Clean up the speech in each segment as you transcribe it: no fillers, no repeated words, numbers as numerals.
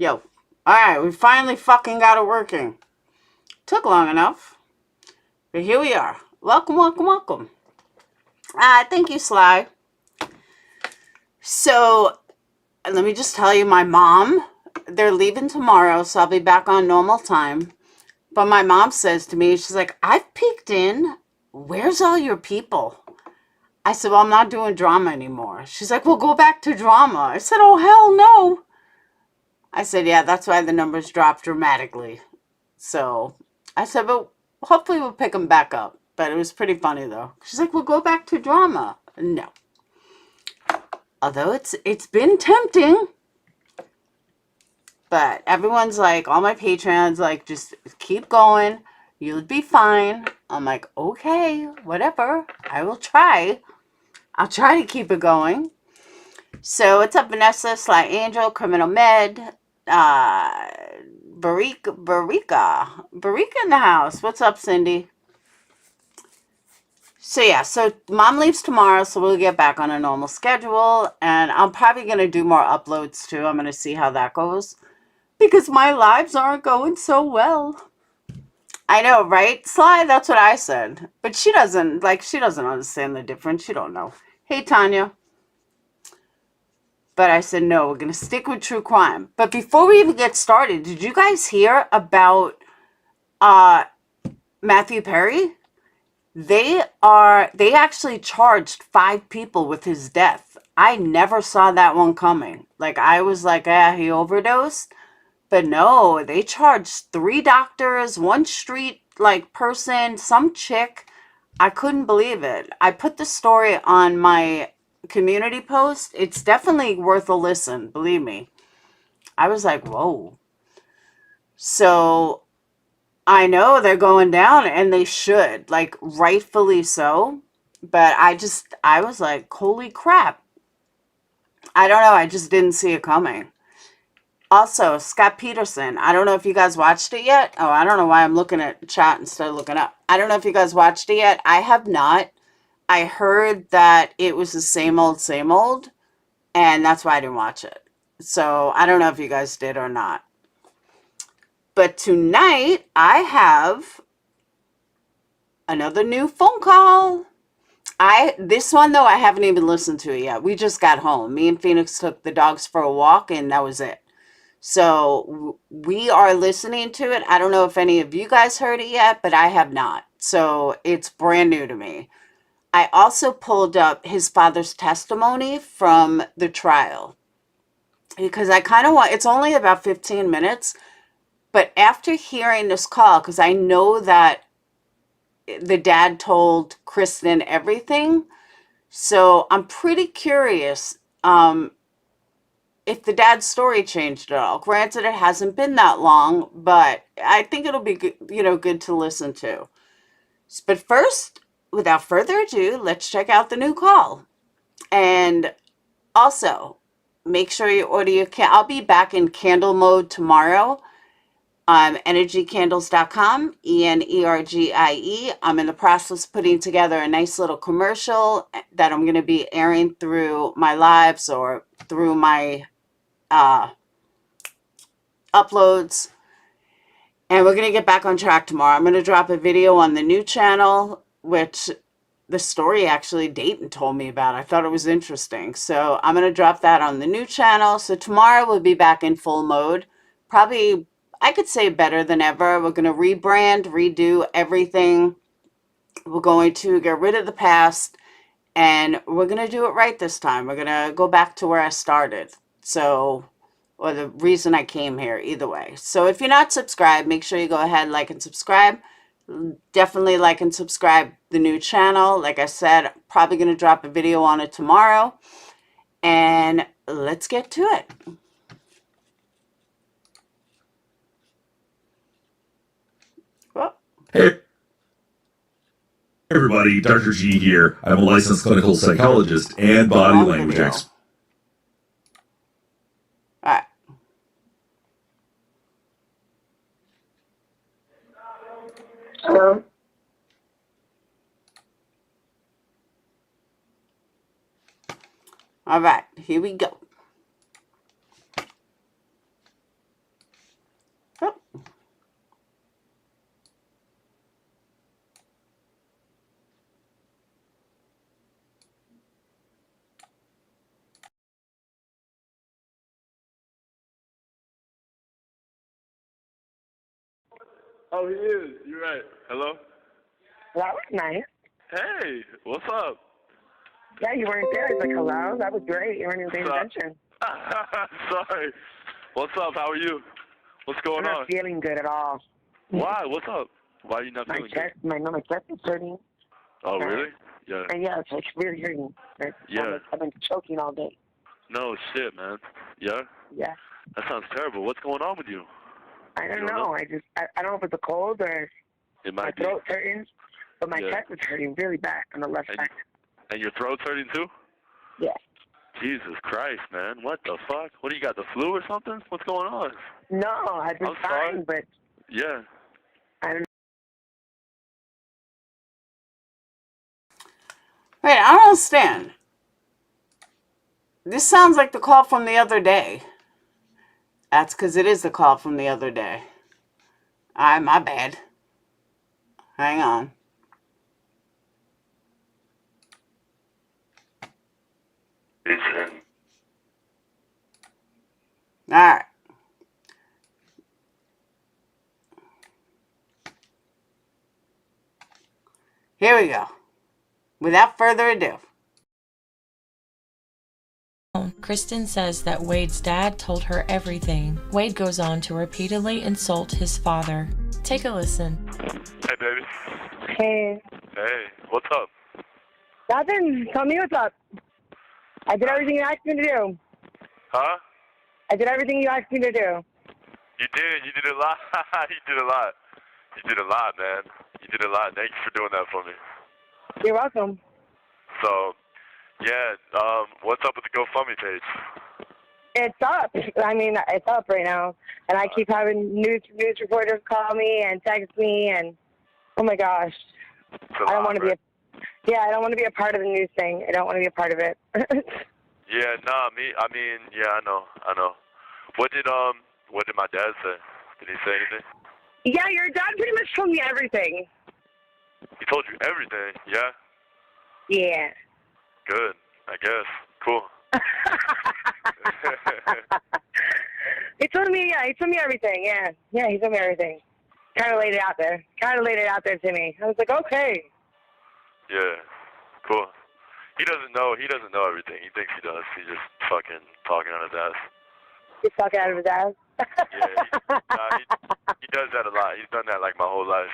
Yo. Alright, we finally fucking got it working. Took long enough. But here we are. Welcome, welcome, welcome. Thank you, Sly. So, let me just tell you, my mom, they're leaving tomorrow, so I'll be back on normal time. But my mom says to me, she's like, I've peeked in. Where's all your people? I said, well, I'm not doing drama anymore. She's like, well, go back to drama. I said, oh, hell no. I said, yeah, that's why the numbers dropped dramatically. So I said, but hopefully we'll pick them back up. But it was pretty funny, though. She's like, well, go back to drama. No. Although it's been tempting. But everyone's like, all my patrons, like, just keep going. You'll be fine. I'm like, okay, whatever. I will try. I'll try to keep it going. So what's up, Vanessa, Sly Angel, Criminal Med, Barika in the house. What's up, Cindy? So yeah, so mom leaves tomorrow, so we'll get back on a normal schedule, and I'm probably going to do more uploads too. I'm going to see how that goes, because my lives aren't going so well. I know, right, Sly? That's what I said. But she doesn't understand the difference. She don't know. Hey, Tanya. But I said, no, we're going to stick with true crime. But before we even get started, did you guys hear about Matthew Perry? They actually charged 5 people with his death. I never saw that one coming. Like, I was like, he overdosed. But no, they charged 3 doctors, 1 street, like, person, some chick. I couldn't believe it. I put the story on my community post. It's definitely worth a listen, believe me. I was like, whoa. So I know they're going down, and they should, like, rightfully so. But I was like, holy crap. I don't know. I just didn't see it coming. Also, Scott Peterson. I don't know if you guys watched it yet. Oh, I don't know why I'm looking at chat instead of looking up. I don't know if you guys watched it yet. I have not. I heard that it was the same old, and that's why I didn't watch it. So I don't know if you guys did or not. But tonight, I have another new phone call. This one, though, I haven't even listened to it yet. We just got home. Me and Phoenix took the dogs for a walk, and that was it. So we are listening to it. I don't know if any of you guys heard it yet, but I have not. So it's brand new to me. I also pulled up his father's testimony from the trial, because I kind of want, it's only about 15 minutes, but after hearing this call, because I know that the dad told Kristen everything, so I'm pretty curious if the dad's story changed at all. Granted, it hasn't been that long, but I think it'll be good, good to listen to. But first, without further ado, let's check out the new call. And also, make sure you order your I'll be back in candle mode tomorrow. energycandles.com, ENERGIE. I'm in the process of putting together a nice little commercial that I'm going to be airing through my lives or through my uploads. And we're going to get back on track tomorrow. I'm going to drop a video on the new channel, which the story actually Dayton told me about. I thought it was interesting. So I'm going to drop that on the new channel. So tomorrow we'll be back in full mode. Probably, I could say, better than ever. We're going to rebrand, redo everything. We're going to get rid of the past, and we're going to do it right this time. We're going to go back to where I started. So, or the reason I came here, either way. So if you're not subscribed, make sure you go ahead, like and subscribe. Definitely like and subscribe the new channel. Like I said, probably going to drop a video on it tomorrow. And let's get to it. Well, hey everybody, Dr. G here. I'm a licensed clinical psychologist and body language expert. All right. Hello. All right, here we go. Oh, he is. You're right. Hello? That was nice. Hey, what's up? Yeah, you weren't there. I was like, hello? That was great. You weren't even paying What's attention. Sorry. What's up? How are you? What's going I'm on? not feeling good at all. Why? What's up? Why are you not My feeling chest, good? my chest is hurting. Oh, really? Yeah. And yeah, it's like really hurting. Yeah. I've been choking all day. No shit, man. Yeah? Yeah. That sounds terrible. What's going on with you? I don't You don't know. know? I don't know if it's a cold or It my might be. throat's hurting, but my Yeah. chest is hurting really bad on the left And, side. and your throat's hurting too? Yeah. Jesus Christ, man. What the fuck? What do you got, the flu or something? What's going on? No, I've been I'm fine, sorry. but Yeah. I don't Wait, I don't understand. This sounds like the call from the other day. That's because it is the call from the other day. My bad. Hang on. All right. Here we go. Without further ado. Kristen says that Wade's dad told her everything. Wade goes on to repeatedly insult his father. Take a listen. Hey, baby. Hey. Hey, what's up? Nothing. Tell me what's up. I did everything you asked me to do. Huh? I did everything you asked me to do. You did. You did a lot. You did a lot. You did a lot, man. You did a lot. Thank you for doing that for me. You're welcome. So, yeah, what's up with the GoFundMe page? It's up. I mean, it's up right now. And I keep having news reporters call me and text me, and oh my gosh. I don't want to be I don't want to be a part of the news thing. I don't want to be a part of it. Yeah, I know. What did my dad say? Did he say anything? Yeah, your dad pretty much told me everything. He told you everything, yeah? Yeah. Good, I guess. Cool. He told me everything, yeah. Yeah, he told me everything. Kind of laid it out there. To me. I was like, okay. Yeah, cool. He doesn't know everything. He thinks he does. He's just fucking talking on his ass. He's talking out of his ass. He does that a lot. He's done that like my whole life.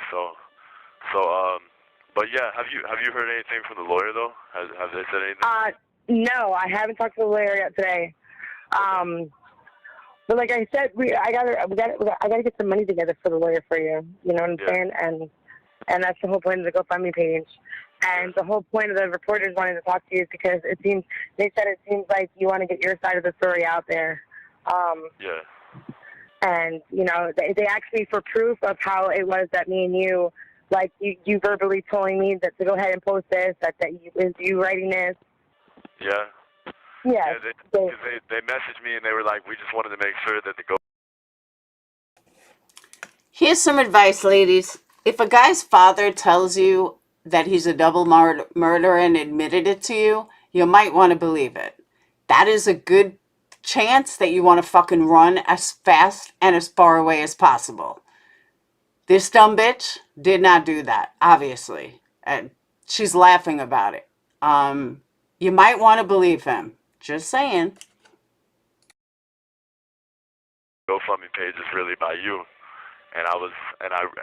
But yeah, have you heard anything from the lawyer though? Have they said anything? No, I haven't talked to the lawyer yet today. But like I said, I gotta get some money together for the lawyer for you. You know what I'm saying? And that's the whole point of the GoFundMe page. And the whole point of the reporters wanting to talk to you is because it seems like you want to get your side of the story out there. Yeah. And, you know, they asked me for proof of how it was that me and you, like, you verbally telling me that to go ahead and post this, that is you writing this. Yeah. Yeah. They messaged me and they were like, we just wanted to make sure that the Here's some advice, ladies. If a guy's father tells you that he's a double murderer and admitted it to you, you might want to believe it. That is a good chance that you want to fucking run as fast and as far away as possible. This dumb bitch did not do that, obviously. And she's laughing about it. You might want to believe him. Just saying. GoFundMe page is really by you. And I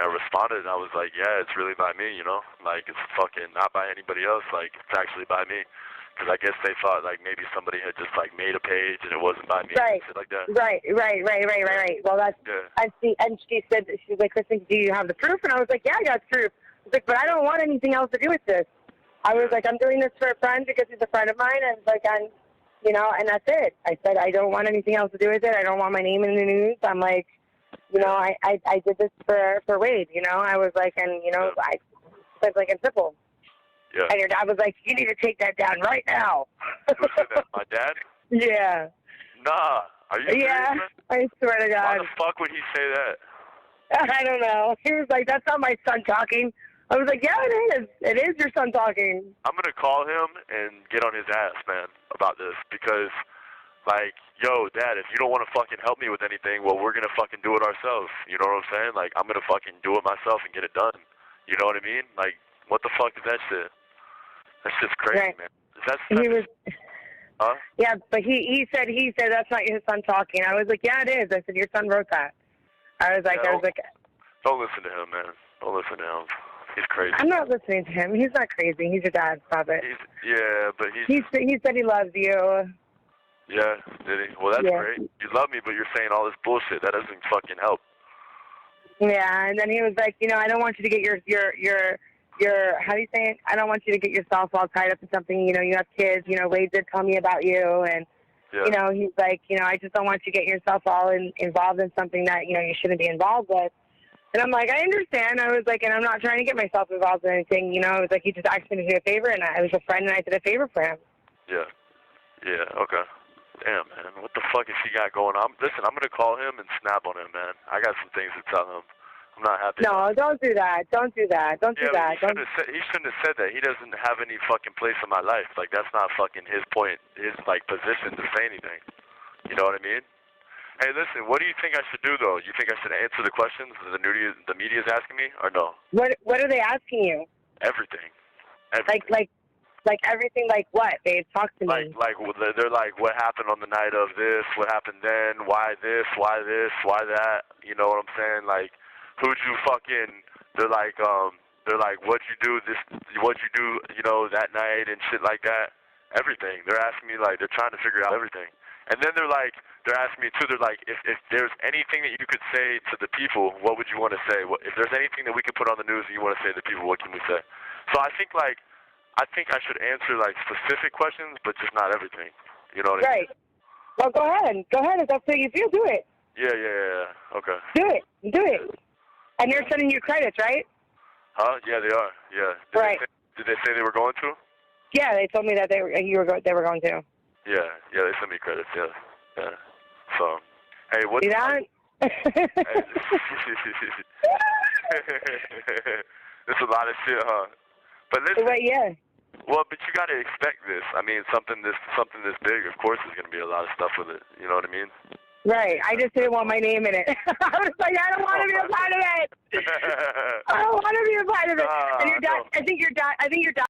responded and I was like, yeah, it's really by me, you know? Like, it's fucking not by anybody else. Like, it's actually by me. Because I guess they thought, like, maybe somebody had just, like, made a page and it wasn't by me. Right. And shit like that. Right. Well, that's, and she said, she's like, Kristen, do you have the proof? And I was like, yeah, I got proof. I was like, but I don't want anything else to do with this. I was like, I'm doing this for a friend because he's a friend of mine, and like, you know, and that's it. I said, I don't want anything else to do with it. I don't want my name in the news. I'm like, you know, I did this for Wade, you know. I was like, and, you know, I said, like, it's simple. Yeah. And your dad was like, you need to take that down right now. Who said that? My dad? Yeah. Nah. Are you serious, man? I swear to God. Why the fuck would he say that? I don't know. He was like, that's not my son talking. I was like, yeah, it is. It is your son talking. I'm going to call him and get on his ass, man, about this. Because Like, yo, Dad, if you don't want to fucking help me with anything, well, we're gonna fucking do it ourselves. You know what I'm saying? Like, I'm gonna fucking do it myself and get it done. You know what I mean? Like, what the fuck is that shit? That shit's crazy, Right. man. That's He was. huh? Yeah, but he said that's not his son talking. I was like, yeah, it is. I said, your son wrote that. I was like, Don't listen to him, man. Don't listen to him. He's crazy. I'm not listening to him. He's not crazy. He's your dad. Stop it. But He said he loves you. Yeah, did he? Well, that's great. You love me, but you're saying all this bullshit. That doesn't fucking help. Yeah, and then he was like, I don't want you to get your how do you say it? I don't want you to get yourself all tied up in something. You have kids. Wade did tell me about you, and he's like, I just don't want you to get yourself all involved in something that you shouldn't be involved with. And I'm like, I understand. I was like, and I'm not trying to get myself involved in anything. It was like he just asked me to do a favor, and I was a friend, and I did a favor for him. Yeah. Yeah. Okay. Damn, man. What the fuck has he got going on? Listen, I'm gonna call him and snap on him, man. I got some things to tell him. I'm not happy. No, don't do that. Don't do that. Don't do that. He shouldn't have said that. He doesn't have any fucking place in my life. Like, that's not fucking his point, his, like, position to say anything. You know what I mean? Hey, listen, what do you think I should do, though? You think I should answer the questions that the media's asking me, or no? What are they asking you? Everything. Like everything, like what? They talk to me. They're like, what happened on the night of this? What happened then? Why this? Why this? Why that? You know what I'm saying? Like, who'd you fucking? They're like, what'd you do that night and shit like that. Everything. They're asking me, like, they're trying to figure out everything. And then they're asking me too. They're like, if there's anything that you could say to the people, what would you want to say? If there's anything that we could put on the news that you want to say to the people, what can we say? So I think I should answer, like, specific questions, but just not everything. You know what I mean? Right. Well, go ahead. Go ahead. If that's what you feel, do it. Yeah. Okay. Do it. Do it. And they're sending you credits, right? Huh? Yeah, they are. Yeah. Did they say they were going to? Yeah, they told me that they were going to. Yeah, they sent me credits, yeah. So, hey, what... See that? There's a lot of shit, huh? But listen... Right, yeah. Well, but you got to expect this. I mean, something this big, of course, there's going to be a lot of stuff with it. You know what I mean? Right. I just didn't want my name in it. I was like, I don't want to be a part of it. I don't want to be a part of it. And your dad, I think your dad.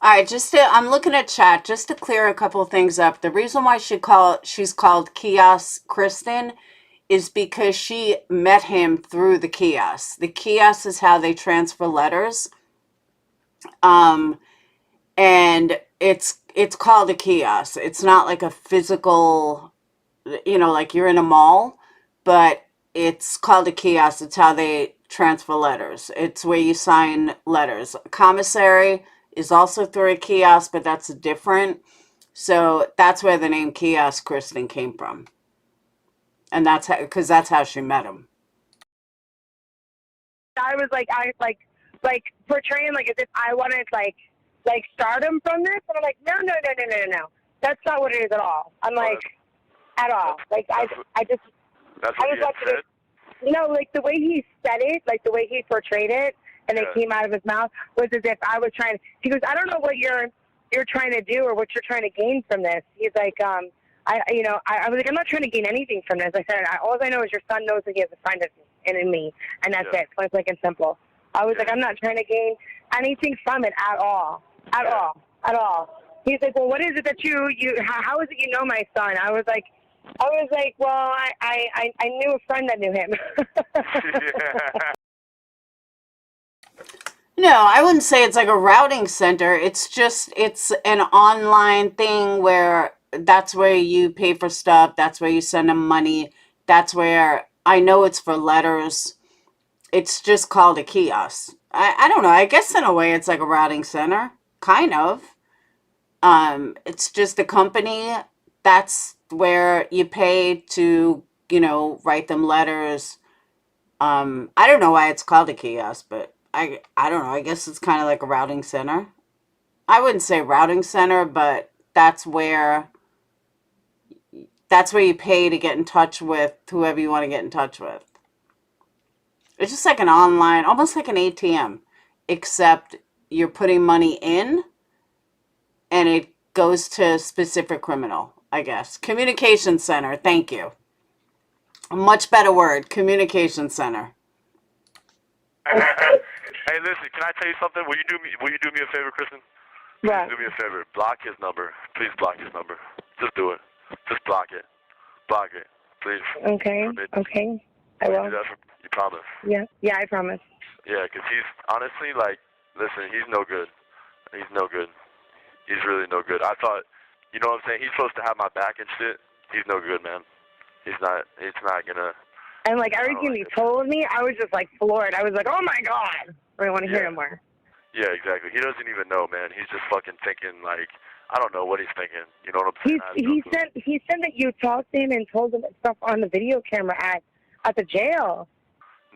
All right, I'm looking at chat just to clear a couple of things up. The reason why she's called Kiosk Kristen is because she met him through the kiosk. The kiosk is how they transfer letters. And it's called a kiosk. It's not like a physical, like you're in a mall, but it's called a kiosk. It's how they transfer letters. It's where you sign letters. Commissary is also through a kiosk, but that's different. So that's where the name Kiosk Kristen came from. And that's how she met him. I was like portraying like as if I wanted like stardom from this, and I'm like, no. That's not what it is at all. I'm like, at all. Like I just. That's what you said? No, like the way he said it, like the way he portrayed it, and it came out of his mouth was as if I was trying. He goes, I don't know what you're trying to do or what you're trying to gain from this. He's like, I was like, I'm not trying to gain anything from this. I said, all I know is your son knows that he has a friend in me, and that's it. Point blank and simple. I was like, I'm not trying to gain anything from it at all. He's like, well, what is it that how is it you know my son? I was like, well, I knew a friend that knew him. No, I wouldn't say it's like a routing center. It's an online thing where that's where you pay for stuff. That's where you send them money. That's where I know it's for letters. It's just called a kiosk. I don't know. I guess in a way it's like a routing center. Kind of. It's just a company. That's where you pay to, write them letters. I don't know why it's called a kiosk, but I don't know. I guess it's kind of like a routing center. I wouldn't say routing center, but that's where you pay to get in touch with whoever you want to get in touch with. It's just like an online, almost like an ATM, except you're putting money in and it goes to specific criminal, I guess. Communication center. Thank you. A much better word. Communication center. Hey, listen, can I tell you something? Will you do me a favor, Kristen? Right. Do me a favor. Block his number. Please block his number. Just do it. Just block it. Block it. Please. Okay. Okay. I will. You promise? Yeah. Yeah, I promise. Yeah, because he's honestly, like, listen, he's no good. He's no good. He's really no good. I thought, you know what I'm saying? He's supposed to have my back and shit. He's no good, man. He's not gonna. And like everything he told me, I was just like floored. I was like, oh my God. I want to hear him more. Yeah, exactly. He doesn't even know, man. He's just fucking thinking, like, I don't know what he's thinking. You know what I'm saying? He said that you talked to him and told him stuff on the video camera at the jail.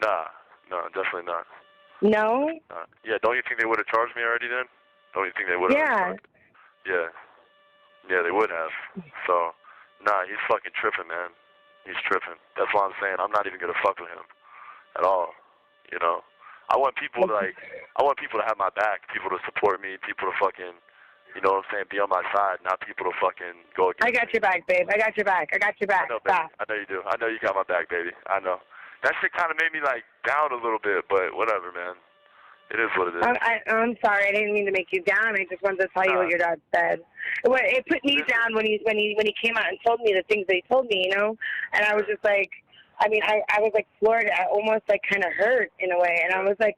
Nah, no, definitely not. No? Yeah, don't you think they would have charged me already then? Don't you think they would have? Yeah. Yeah, they would have. So, nah, he's fucking tripping, man. He's tripping. That's why I'm saying I'm not even gonna fuck with him at all. You know? I want people to have my back, people to support me, people to fucking, you know what I'm saying, be on my side, not people to fucking go against me. I got your back, babe. I got your back. I got your back. I know, baby. I know you do. I know you got my back, baby. I know. That shit kind of made me, like, down a little bit, but whatever, man. It is what it is. I'm sorry. I didn't mean to make you down. I just wanted to tell you what your dad said. It put me down when he came out and told me the things that he told me, you know? And I was just like, I mean, I was like floored. I almost like kind of hurt in a way. And I was like,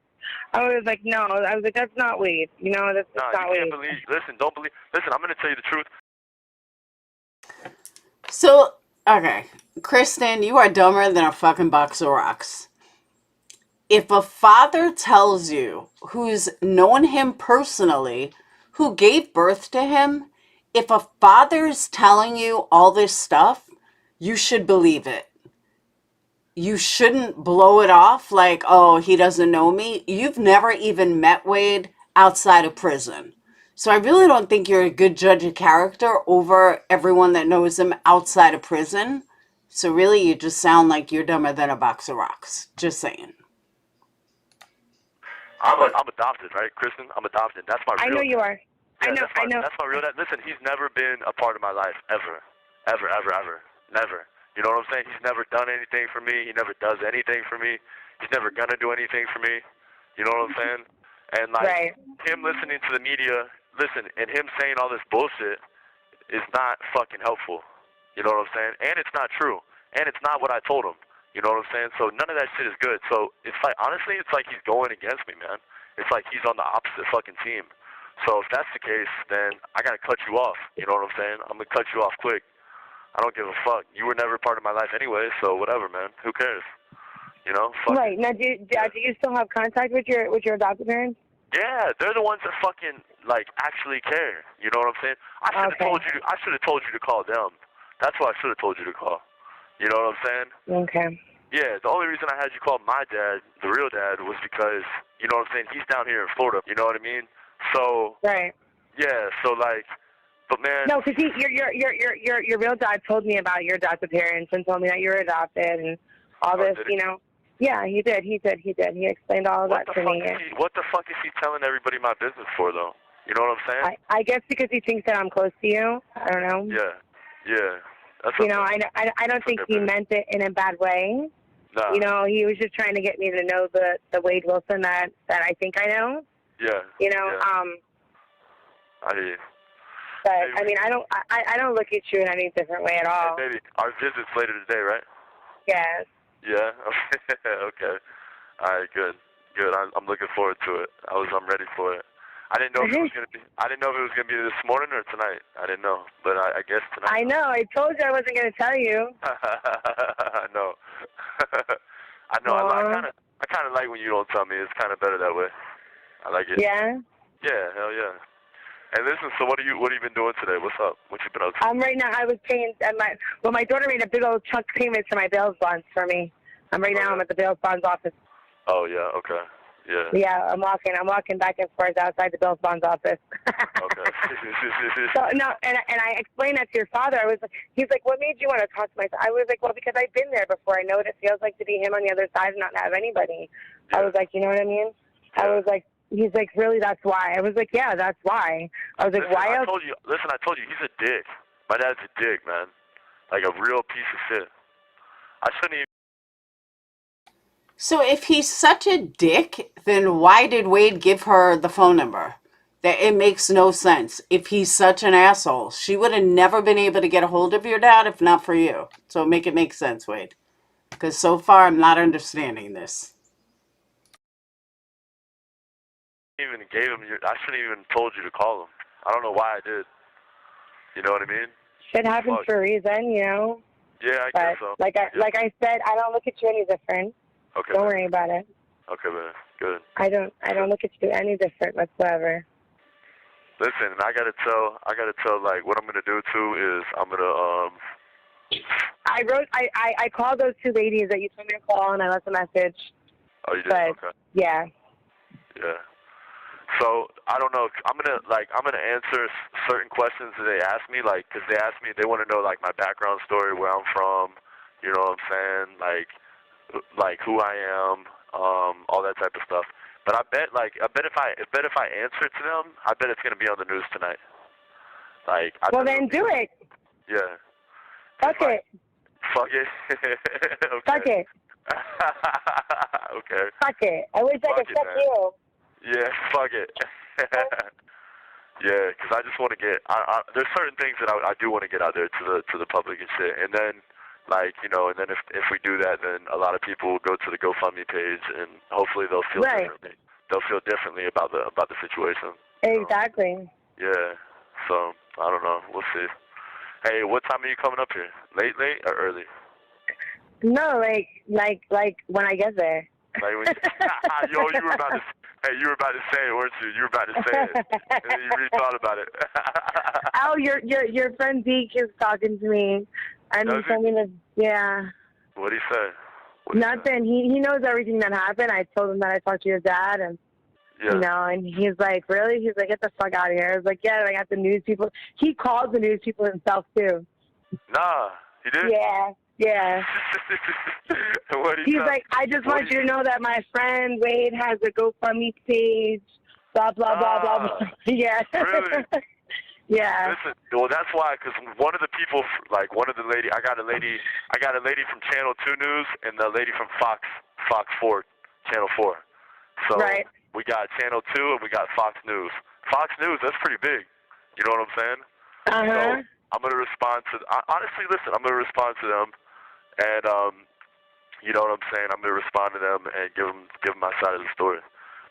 no. I was like, that's not Wade. You know, that's not Wade. You can't believe. Listen, don't believe. Listen, I'm going to tell you the truth. So, okay. Kristen, you are dumber than a fucking box of rocks. If a father tells you, who's known him personally, who gave birth to him, if a father's telling you all this stuff, you should believe it. You shouldn't blow it off like, oh, he doesn't know me. You've never even met Wade outside of prison. So I really don't think you're a good judge of character over everyone that knows him outside of prison. So really, you just sound like you're dumber than a box of rocks. Just saying. I'm adopted, right, Kristen? I'm adopted. That's my real. I know you are. Yeah, I know. That's my real dad. Listen, he's never been a part of my life, ever. Ever, ever, ever. Never. You know what I'm saying? He's never done anything for me. He never does anything for me. He's never gonna do anything for me. You know what I'm saying? And like him listening to the media, and him saying all this bullshit is not fucking helpful. You know what I'm saying? And it's not true. And it's not what I told him. You know what I'm saying? So none of that shit is good. So it's like, honestly, it's like he's going against me, man. It's like he's on the opposite fucking team. So if that's the case, then I gotta cut you off. You know what I'm saying? I'm gonna cut you off quick. I don't give a fuck. You were never part of my life anyway, so whatever, man. Who cares? You know? Fuck. Right. Now, do you still have contact with your adopted parents? Yeah, they're the ones that fucking, like, actually care. You know what I'm saying? I should have told you to call them. That's what I should have told you to call. You know what I'm saying? Okay. Yeah, the only reason I had you call my dad, the real dad, was because, you know what I'm saying, he's down here in Florida. You know what I mean? So, right. Yeah, so, like, but man. No, because your real dad told me about your adopted parents and told me that you were adopted and all this, you know. Yeah, he did. He explained all of that to me. What the fuck is he telling everybody my business for, though? You know what I'm saying? I guess because he thinks that I'm close to you. I don't know. Yeah. That's you know, I don't think he meant it in a bad way. No. You know, he was just trying to get me to know the Wade Wilson that I think I know. Yeah. You know, I hear you. But I mean, I don't look at you in any different way at all. Hey, baby, our visit's later today, right? Yes. Yeah. Okay. All right. Good. I'm looking forward to it. I'm ready for it. I didn't know if it was gonna be. I didn't know if it was gonna be this morning or tonight. I didn't know, but I guess tonight. I know. I told you I wasn't gonna tell you. I know. I know. I kind of like when you don't tell me. It's kind of better that way. I like it. Yeah. Yeah. Hell yeah. And listen, so what have you been doing today? What's up? What you been up to? Right now I was paying my daughter made a big old chunk payment to my bail bonds for me. I'm at the bail bonds office. Oh yeah, okay. Yeah. Yeah, I'm walking back and forth outside the bail bonds office. Okay. So no, and I explained that to your father. He's like, what made you want to talk to my son? I was like, well, because I've been there before. I know what it feels like to be him on the other side and not have anybody. Yeah. I was like, you know what I mean? Yeah. I was like, he's like, really, that's why? I was like, yeah, that's why. I was like, Listen, why else? I told you, he's a dick. My dad's a dick, man. Like a real piece of shit. I shouldn't even. So if he's such a dick, then why did Wade give her the phone number? That it makes no sense. If he's such an asshole, she would have never been able to get a hold of your dad if not for you. So make it make sense, Wade. Because so far I'm not understanding this. Even gave him I shouldn't even told you to call him. I don't know why I did. You know what I mean? Shit happens for a reason, you know. Yeah, I But guess so. like I said, I don't look at you any different. Okay. Don't worry about it. Okay, man. Good. I don't look at you any different whatsoever. Listen, I gotta tell. Like, what I'm gonna do too is I'm gonna I called those two ladies that you told me to call, and I left a message. Oh, you did? But, Okay. yeah. Yeah. So I don't know. I'm gonna answer certain questions that they ask me, like, cause they ask me, they want to know like my background story, where I'm from, you know what I'm saying, like who I am, all that type of stuff. But I bet if I answer to them, I bet it's gonna be on the news tonight. Like, Well, then do it. Yeah. Fuck it. Fuck it. Okay. Fuck it. Okay. Fuck it. I wish I could fuck you. Yeah, fuck it. Yeah, because I just want to get. There's certain things that I do want to get out there to the public and shit. And then, like, you know, and then if we do that, then a lot of people will go to the GoFundMe page, and hopefully they'll feel differently. They'll feel differently about the situation. Exactly. Yeah. So I don't know. We'll see. Hey, what time are you coming up here? Late or early? No, like when I get there. Like when yo, you were about to. Hey, you were about to say it, weren't you? You were about to say it, and then you really thought about it. Oh, your friend Deke is talking to me, and he's telling me that. Yeah. What'd he say? Nothing. He knows everything that happened. I told him that I talked to your dad, and you know, and he's like, really? He's like, get the fuck out of here. I was like, yeah. I got the news people. He called the news people himself too. Nah, he did. Yeah. Yeah. He's like, I just want you to know that my friend Wade has a GoFundMe page. Blah blah blah blah blah. Yeah. Really? Yeah. Listen, well, that's why, because one of the people, like one of the lady, I got a lady from Channel 2 News and the lady from Fox 4, Channel 4. So we got Channel 2 and we got Fox News. Fox News, that's pretty big. You know what I'm saying? So I'm gonna respond to. Honestly, listen, I'm gonna respond to them, and you know what I'm saying. I'm gonna respond to them and give them my side of the story.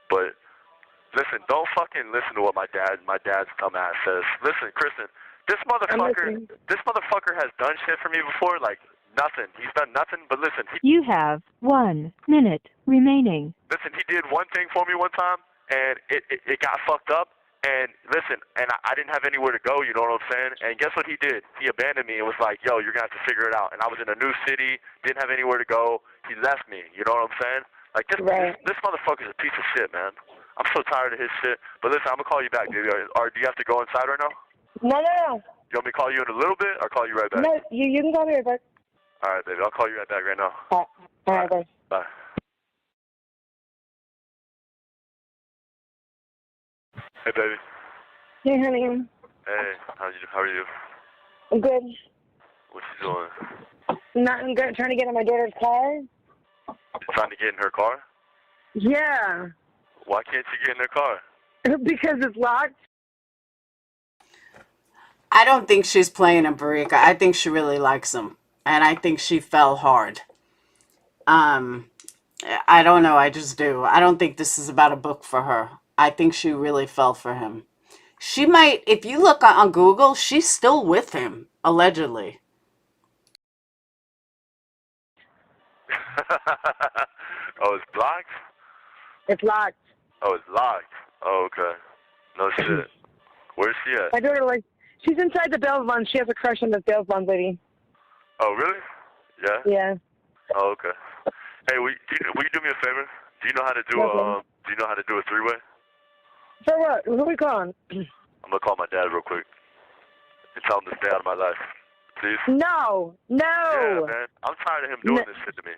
But listen, don't fucking listen to what my dad's dumbass says. Listen, Kristen, this motherfucker has done shit for me before, like nothing. He's done nothing. But listen, you have 1 minute remaining. Listen, he did one thing for me one time, and it got fucked up. And listen, and I didn't have anywhere to go, you know what I'm saying? And guess what he did? He abandoned me and was like, yo, you're going to have to figure it out. And I was in a new city, didn't have anywhere to go. He left me, you know what I'm saying? Like, this motherfucker's a piece of shit, man. I'm so tired of his shit. But listen, I'm going to call you back, dude. Or do you have to go inside right now? No. You want me to call you in a little bit or call you right back? No, you can call me right back. All right, baby. I'll call you right back right now. All right, bye. Bye. Hey, baby. Hey, honey. Hey, how are you? I'm good. What you doing? Nothing good. Trying to get in my daughter's car. You trying to get in her car? Yeah. Why can't you get in her car? Because it's locked. I don't think she's playing him, Barika. I think she really likes him. And I think she fell hard. I don't know. I just do. I don't think this is about a book for her. I think she really fell for him. She might, if you look on Google, she's still with him, allegedly. Oh, it's blocked? It's locked. Oh, it's locked. Oh, okay. No shit. Where's she at? My daughter, she's inside the bail bonds. She has a crush on the bail bond lady. Oh, really? Yeah? Yeah. Oh, okay. Hey, will you do me a favor? Do you know how to do a three-way? For what? Who are we calling? I'm gonna call my dad real quick and tell him to stay out of my life, please. No. Yeah, man. I'm tired of him doing this shit to me.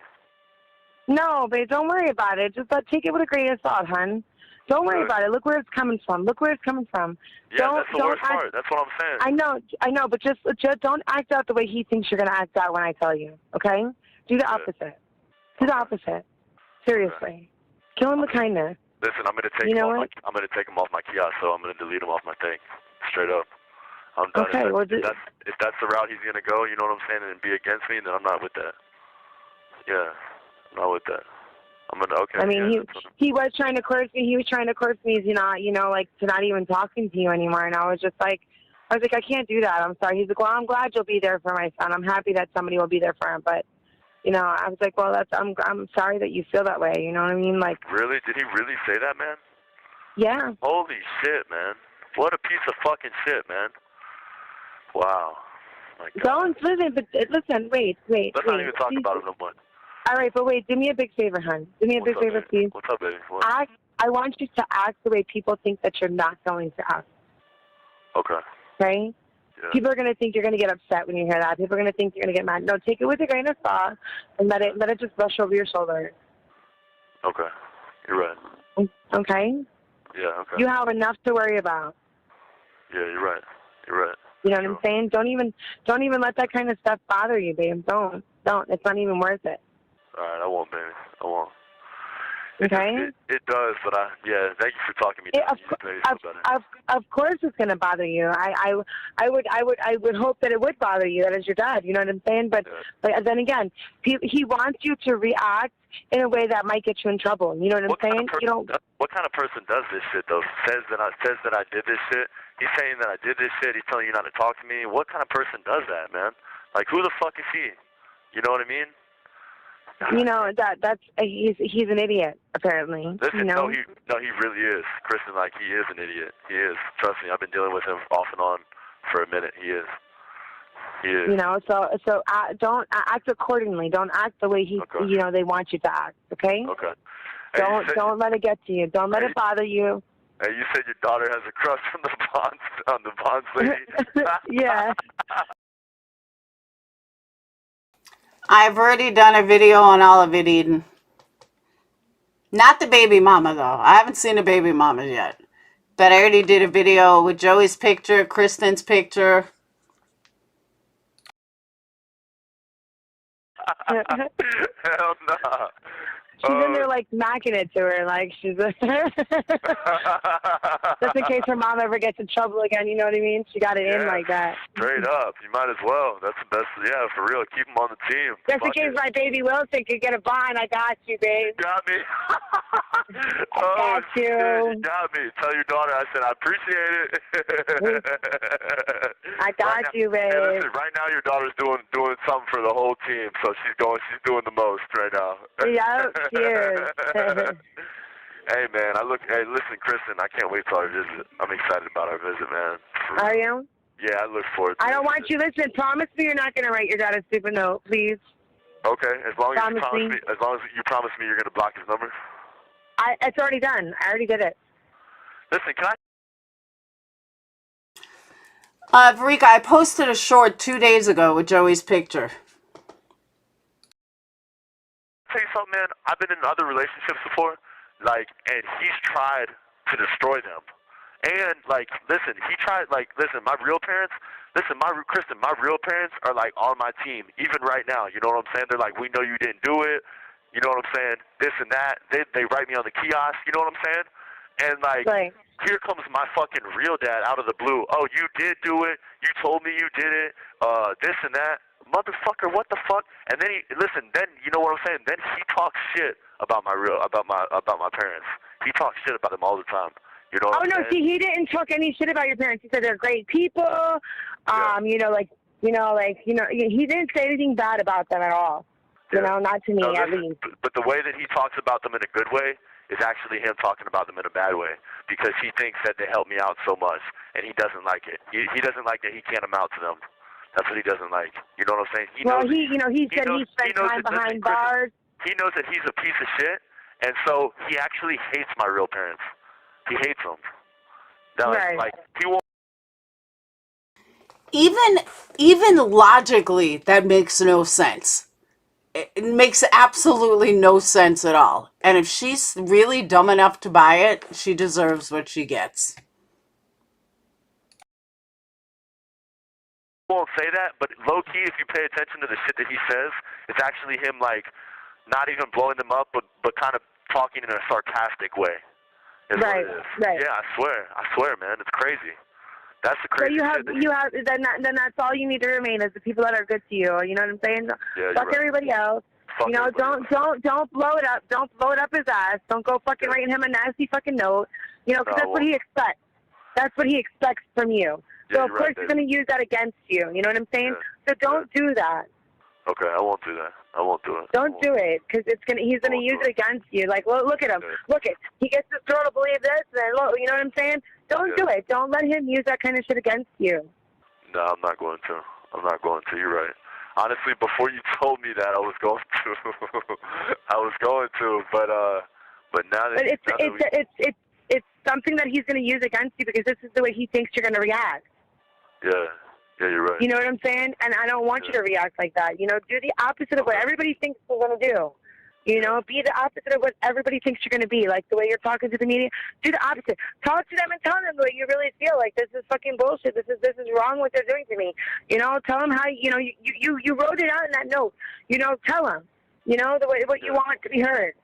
No, babe, don't worry about it. Just take it with a grain of salt, hon. Don't worry about it. Look where it's coming from. Look where it's coming from. Yeah, that's the worst part. That's what I'm saying. I know, but just don't act out the way he thinks you're going to act out when I tell you, okay? Do the opposite. Do the opposite. Seriously. Okay. Kill him with kindness. Listen, I'm going to take I'm going to take him off my kiosk, so I'm going to delete him off my thing. Straight up. I'm done. Okay, if that's the route he's going to go, you know what I'm saying, and be against me, then I'm not with that. Yeah, I'm not with that. I'm going to, okay. I mean, he was trying to coerce me. He was trying to coerce me, like, to not even talking to you anymore. And I was like, I can't do that. I'm sorry. He's like, well, I'm glad you'll be there for my son. I'm happy that somebody will be there for him. But, I was like, well, I'm sorry that you feel that way. You know what I mean? Like, really? Did he really say that, man? Yeah. Holy shit, man. What a piece of fucking shit, man. Wow. My God. Listen, wait. Let's not even talk about it no more. All right, but wait, do me a big favor, hon. Do me a big favor, please. What's up, baby? What? I want you to act the way people think that you're not going to act. Okay. Okay? Yeah. People are going to think you're going to get upset when you hear that. People are going to think you're going to get mad. No, take it with a grain of salt and let it just brush over your shoulder. Okay. You're right. Okay? Yeah, okay. You have enough to worry about. Yeah, you're right. You're right. You know what I'm saying? Don't even let that kind of stuff bother you, babe. Don't. It's not even worth it. All right, I won't, baby. I won't. Okay. It does, but thank you for talking me down. Of course, it's going to bother you. I would hope that it would bother you. That is your dad. You know what I'm saying? But then again, he wants you to react in a way that might get you in trouble. You know what I'm saying? What kind of person does this shit though? Says that I did this shit. He's saying that I did this shit. He's telling you not to talk to me. What kind of person does that, man? Like, who the fuck is he? You know what I mean? He's an idiot, apparently. Listen, no, he really is. Kristen, like, he is an idiot. He is. Trust me, I've been dealing with him off and on for a minute. He is. So don't act accordingly. Don't act the way they want you to act. Okay. Okay. Hey, don't let it get to you. Don't let it bother you. Hey, you said your daughter has a crush on the Bonds lady. Yeah. I've already done a video on Olive Eden. Not the baby mama, though. I haven't seen the baby mama yet. But I already did a video with Joey's picture, Kristen's picture. Hell no. She's in there, like, macking it to her. Like, she's just in case her mom ever gets in trouble again, you know what I mean? She got it in like that. Straight up. You might as well. That's the best. Yeah, for real. Keep him on the team. Just in case my baby Wilson could get a bond, I got you, babe. Got me. Got you. Shit, you got me. Tell your daughter I said I appreciate it. I got you, babe. Hey, listen, right now your daughter's doing something for the whole team, so she's doing the most right now. Yeah. Cheers. Hey, man, listen, Kristen, I can't wait till our visit. I'm excited about our visit, man. Are you? Yeah, I look forward to it. I don't want you, listen, promise me you're not going to write your dad a stupid note, please. Okay, as long as you promise me you're going to block his number. It's already done. I already did it. Listen, can I... Verika, I posted a short 2 days ago with Joey's picture. Tell you something, man. I've been in other relationships before, and he's tried to destroy them. And listen, my real parents, Kristen, my real parents are on my team, even right now. You know what I'm saying? They're like, we know you didn't do it. You know what I'm saying? This and that. They write me on the kiosk. You know what I'm saying? And right. Here comes my fucking real dad out of the blue. Oh, you did do it. You told me you did it. This and that. Motherfucker, what the fuck? And then then you know what I'm saying? Then he talks shit about my parents. He talks shit about them all the time. You know what I'm saying? See, he didn't talk any shit about your parents. He said they're great people. He didn't say anything bad about them at all. Yeah. You know, not to me at least. But the way that he talks about them in a good way is actually him talking about them in a bad way, because he thinks that they help me out so much, and he doesn't like it. He doesn't like that he can't amount to them. That's what he doesn't like. You know what I'm saying? He said he spent time behind bars. He knows that he's a piece of shit, and so he actually hates my real parents. He hates them. Right. He won't. Even logically, that makes no sense. it makes absolutely no sense at all. And if she's really dumb enough to buy it, she deserves what she gets. Won't say that, but low key, if you pay attention to the shit that he says, it's actually him like not even blowing them up, but kind of talking in a sarcastic way. Is Right, what it is. right. Yeah, I swear, man, it's crazy. That's the So crazy shit. then that's all you need to remain is the people that are good to you. You know what I'm saying? Yeah, Fuck you're right. everybody else. Fuck You know, everybody don't blow it up. Don't blow it up his ass. Don't go fucking writing him a nasty fucking note. You know, because that's what he expects. That's what he expects from you. Yeah, So of you're course right, he's gonna use that against you. You know what I'm saying? Yeah. So don't do that. Okay, I won't do that. I won't do it. Don't do it, because he's gonna use it against you. Like, look at him. Okay. Look at he gets this girl to believe this, and look, you know what I'm saying? Don't do it. Don't let him use that kind of shit against you. No, I'm not going to. I'm not going to. You're right. Honestly, before you told me that, I was going to. I was going to, but now that it's something that he's gonna use against you because this is the way he thinks you're gonna react. Yeah, you're right. You know what I'm saying? And I don't want you to react like that. You know, do the opposite of what everybody thinks you're gonna do. You know, be the opposite of what everybody thinks you're going to be. Like the way you're talking to the media, do the opposite. Talk to them and tell them the way you really feel. Like, this is fucking bullshit. This is wrong what they're doing to me. You know, tell them how, you know, you wrote it out in that note. You know, tell them, you know, the way what you want to be heard.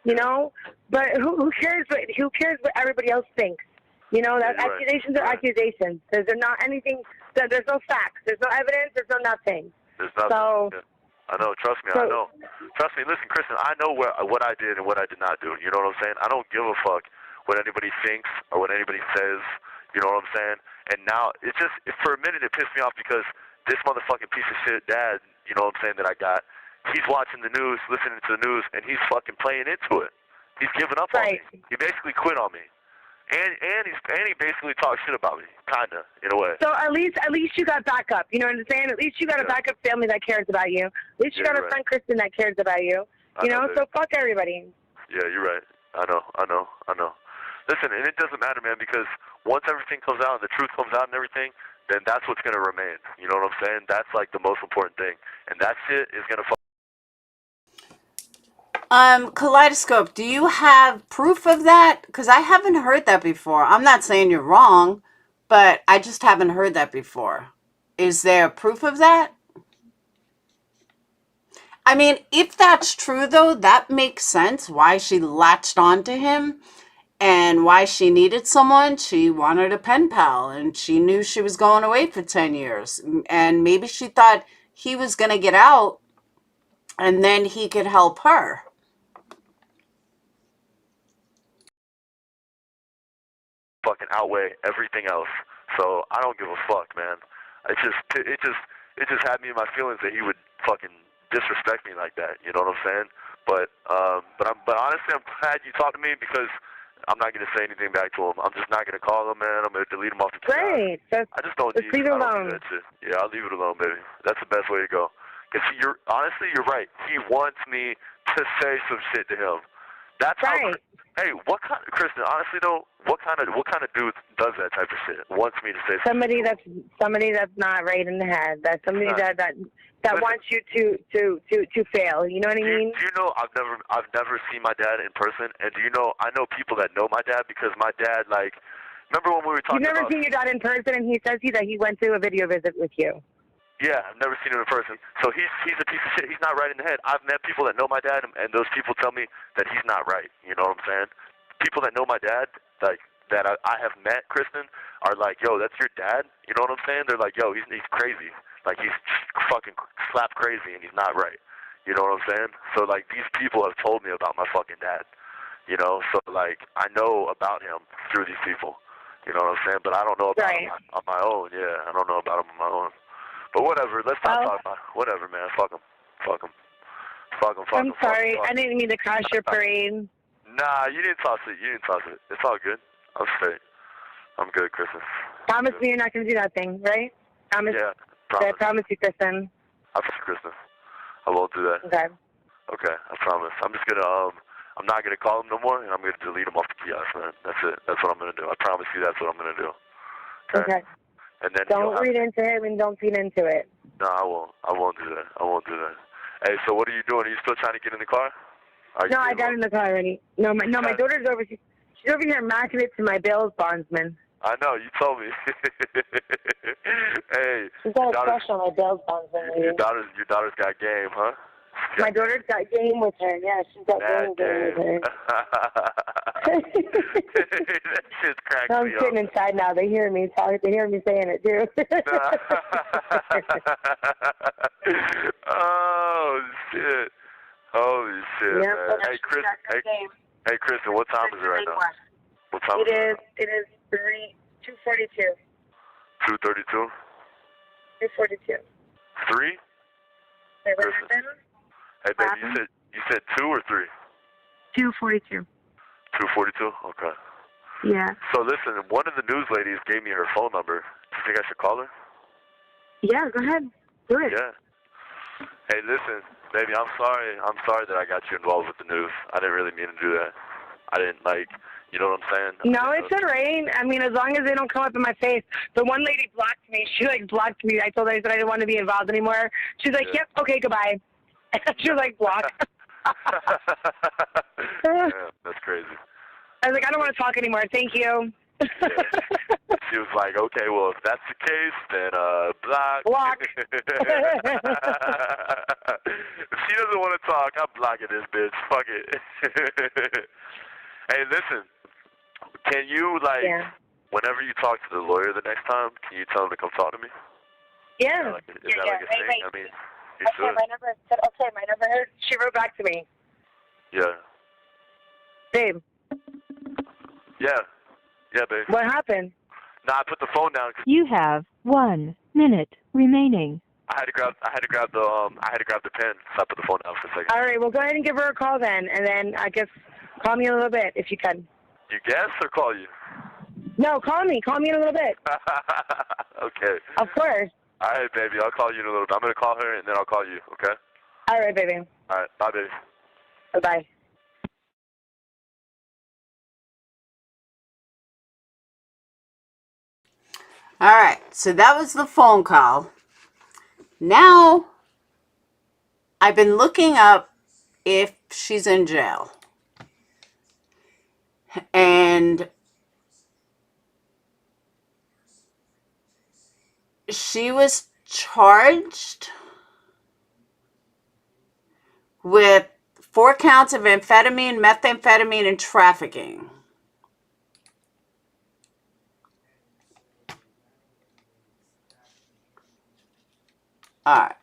You know, but who cares what everybody else thinks? You know, that accusations are accusations. There's not anything, there's no facts. There's no evidence. There's no nothing. There's nothing. So, I know. Trust me. I know. Trust me. Listen, Kristen, I know what I did and what I did not do. You know what I'm saying? I don't give a fuck what anybody thinks or what anybody says. You know what I'm saying? And now, it's just, for a minute, it pissed me off because this motherfucking piece of shit dad, you know what I'm saying, that I got, he's watching the news, listening to the news, and he's fucking playing into it. He's giving up on me. He basically quit on me. And he basically talked shit about me, kinda, in a way. So at least you got backup. You know what I'm saying? At least you got a backup family that cares about you. At least you got a friend Kristen that cares about you. You know, so fuck everybody. Yeah, you're right. I know. Listen, and it doesn't matter, man, because once everything comes out and the truth comes out and everything, then that's what's gonna remain. You know what I'm saying? That's like the most important thing, and that shit is gonna. Kaleidoscope, do you have proof of that? Because I haven't heard that before. I'm not saying you're wrong, but I just haven't heard that before. Is there proof of that? I mean, if that's true, though, that makes sense why she latched onto him and why she needed someone. She wanted a pen pal, and she knew she was going away for 10 years. And maybe she thought he was going to get out, and then he could help her. Fucking outweigh everything else. So I don't give a fuck, man. It just had me in my feelings that he would fucking disrespect me like that. You know what I'm saying? But honestly, I'm glad you talked to me because I'm not gonna say anything back to him. I'm just not gonna call him, man. I'm gonna delete him off the kiosk. Great. I just don't leave it alone. That shit. Yeah, I'll leave it alone, baby. That's the best way to go. Cause you're right. He wants me to say some shit to him. That's right. Hey, what kind of, Kristen? Honestly though, what kind of dude does that type of shit? Wants me to say somebody that's not right in the head. That's somebody that wants you to fail. You know what I mean? Do you know I've never seen my dad in person, and do you know I know people that know my dad because my dad, like, remember when we were talking? You've never seen your dad in person, and he says that he went to a video visit with you. Yeah, I've never seen him in person. So he's a piece of shit. He's not right in the head. I've met people that know my dad, and those people tell me that he's not right. You know what I'm saying? People that know my dad, like that I have met, Kristen, are like, yo, that's your dad? You know what I'm saying? They're like, yo, he's crazy. Like, he's fucking slap crazy, and he's not right. You know what I'm saying? So, like, these people have told me about my fucking dad. You know? So, like, I know about him through these people. You know what I'm saying? But I don't know about him on my own. Yeah, I don't know about him on my own. But whatever, let's not talk about it. Whatever, man. Fuck him. I'm sorry. I didn't mean to crash your parade. Nah, you didn't toss it. It's all good. I'm straight. I'm good, Kristen. Promise me you're not going to do that thing, right? Promise. Yeah, promise. I promise you, Kristen. I promise you, Kristen. I won't do that. Okay, I promise. I'm just gonna, I'm not gonna call him no more, and I'm gonna delete him off the kiosk, man. That's it. That's what I'm gonna do. I promise you that's what I'm gonna do. Okay. And then don't read into him and don't feed into it. No, I won't. I won't do that. Hey, so what are you doing? Are you still trying to get in the car? No, I got in the car already. No, my daughter's over. She's over here marking it to my bail bondsman. I know, you told me. Hey, She's got a crush on my bail bondsman. your daughter's got game, huh? My daughter's got game with her. Yeah, she's got game with her. That shit's cracking I'm me sitting up. inside now. They hear me talk. They hear me saying it too. Oh shit! Holy shit, Yep, man! Hey, Chris. Hey, Kristen. What time is it right now? What time is it? It is 2:42. 2:32. 2:42. 3? Wait, what Kristen. happened? Hey, baby, you said 2 or 3? 2:42. 2:42. Okay. Yeah. So listen, one of the news ladies gave me her phone number. Do you think I should call her? Yeah, go ahead. Do it. Yeah. Hey, listen, baby, I'm sorry. I'm sorry that I got you involved with the news. I didn't really mean to do that. I didn't you know what I'm saying? No, it's all right. I mean, as long as they don't come up in my face. The one lady blocked me. She blocked me. I told her I said I didn't want to be involved anymore. She's like, Yeah. "Yep, okay, goodbye." She was block. Yeah, that's crazy. I was like, I don't want to talk anymore. Thank you. Yeah. She was like, okay, well, if that's the case, then block. Block. If she doesn't want to talk, I'm blocking this bitch. Fuck it. Hey, listen, can you, whenever you talk to the lawyer the next time, can you tell him to come talk to me? Yeah. Is that like a thing? Wait. I mean, you Okay, should. my number said, okay, my number. She wrote back to me. Yeah. Babe, Yeah. Yeah, babe. what happened? Nah, I put the phone down 'cause You have 1 minute remaining. I had to grab the pen, so I put the phone down for a second. All right, well, go ahead and give her a call then, and then I guess call me in a little bit if you can. You guess or call you? No, call me. Call me in a little bit. Okay. Of course. All right, baby. I'll call you in a little bit. I'm going to call her, and then I'll call you, okay? All right, baby. All right. Bye, baby. Bye-bye. All right, so that was the phone call. Now, I've been looking up if she's in jail. And she was charged with 4 counts of amphetamine, methamphetamine, and trafficking. All right.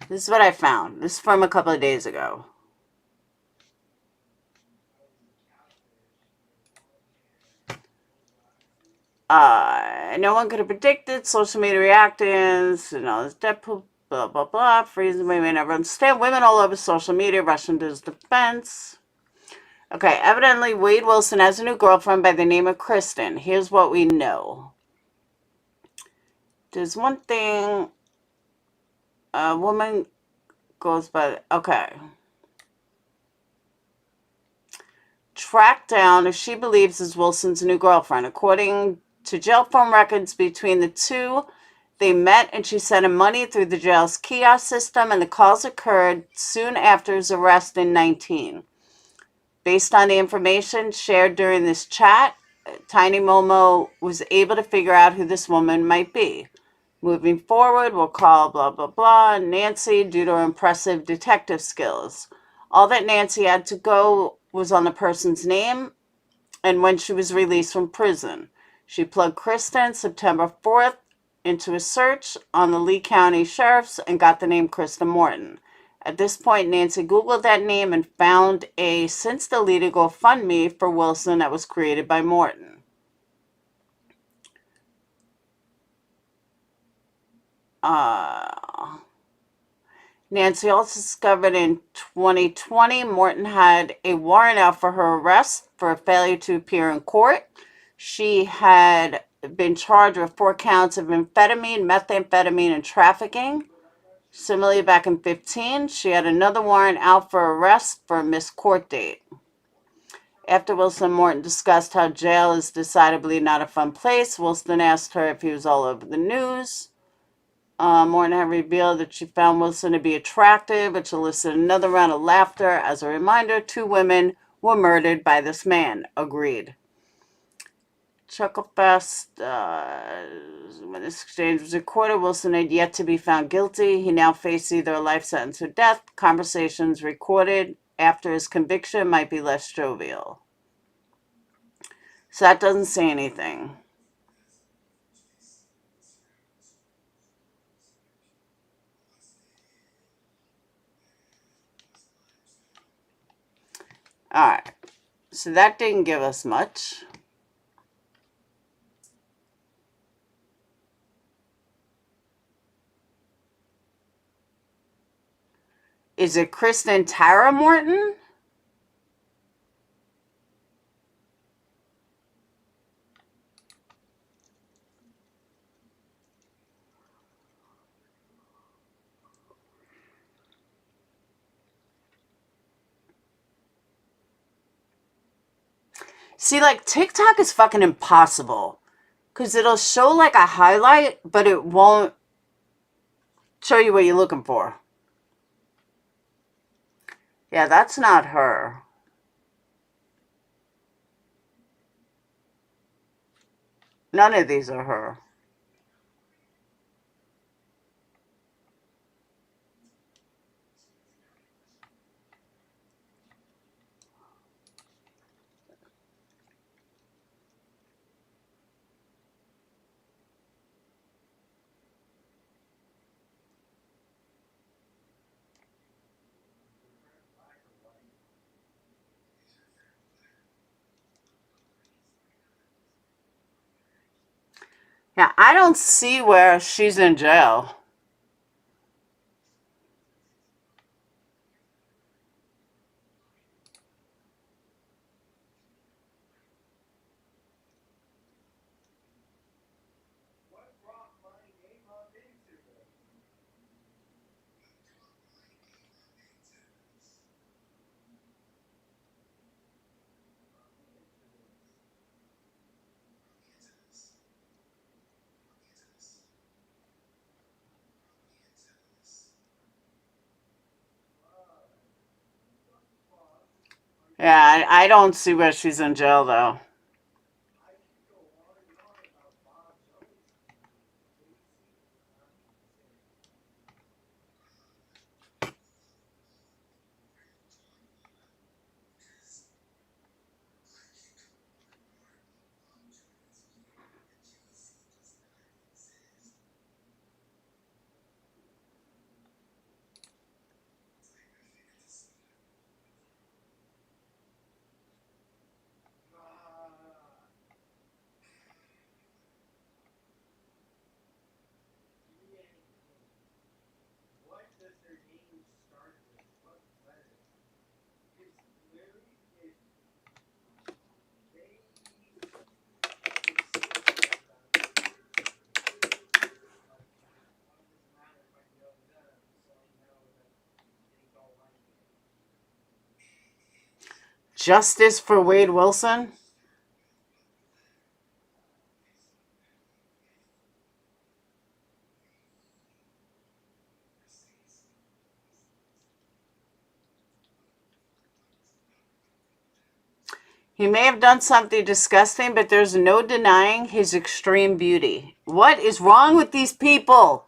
This is what I found. This is from a couple of days ago. No one could have predicted social media reactions and all this Deadpool, blah, blah, blah. Freezing women never understand. Women all over social media rushing to his defense. Okay, evidently Wade Wilson has a new girlfriend by the name of Kristen. Here's what we know. There's one thing, a woman goes by, okay. Tracked down if she believes is Wilson's new girlfriend. According to jail phone records between the two, they met and she sent him money through the jail's kiosk system, and the calls occurred soon after his arrest in 2019. Based on the information shared during this chat, Tiny Momo was able to figure out who this woman might be. Moving forward, we'll call blah, blah, blah Nancy due to her impressive detective skills. All that Nancy had to go was on the person's name and when she was released from prison. She plugged Kristen September 4th into a search on the Lee County Sheriff's and got the name Kristen Morton. At this point, Nancy Googled that name and found a since-deleted GoFundMe for Wilson that was created by Morton. Nancy also discovered in 2020 Morton had a warrant out for her arrest for a failure to appear in court. She had been charged with 4 counts of amphetamine, methamphetamine, and trafficking. Similarly, back in 2015, she had another warrant out for arrest for a missed court date. After Wilson and Morton discussed how jail is decidedly not a fun place, Wilson asked her if he was all over the news. Morton had revealed that she found Wilson to be attractive, which elicited another round of laughter. As a reminder, 2 women were murdered by this man. Agreed. Chucklefest, when this exchange was recorded, Wilson had yet to be found guilty. He now faced either a life sentence or death. Conversations recorded after his conviction might be less jovial. So that doesn't say anything. All right. So that didn't give us much. Is it Kristen Tara Morton? See, like, TikTok is fucking impossible. Because it'll show, like, a highlight, but it won't show you what you're looking for. Yeah, that's not her. None of these are her. Yeah, I don't see where she's in jail. Yeah, I don't see where she's in jail, though. Justice for Wade Wilson? He may have done something disgusting, but there's no denying his extreme beauty. What is wrong with these people?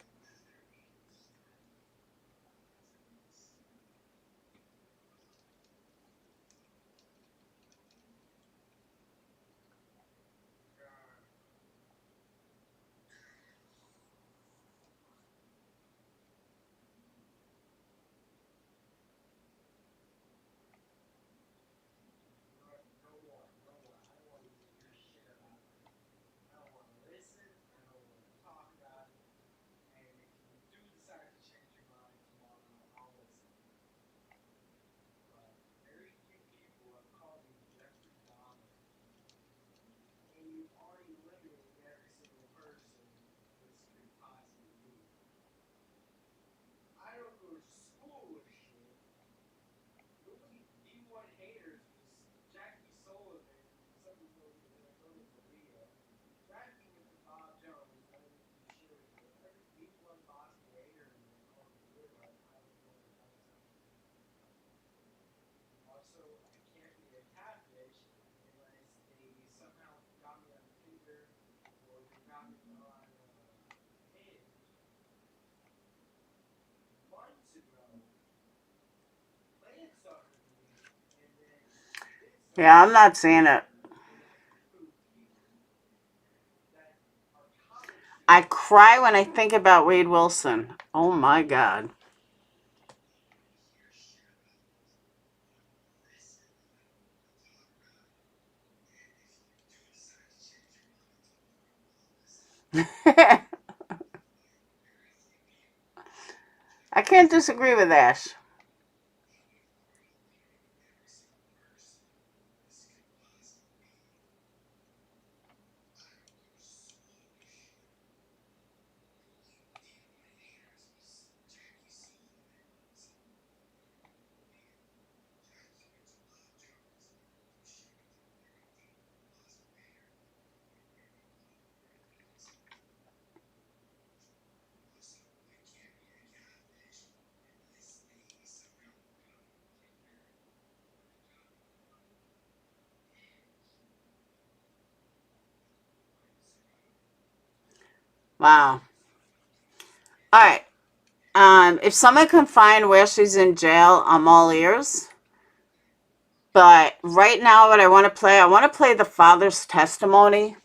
Yeah, I'm not seeing it. I cry when I think about Wade Wilson. Oh my God. I can't disagree with Ash. Wow. All right. If someone can find where she's in jail, I'm all ears. But right now, what I want to play the father's testimony.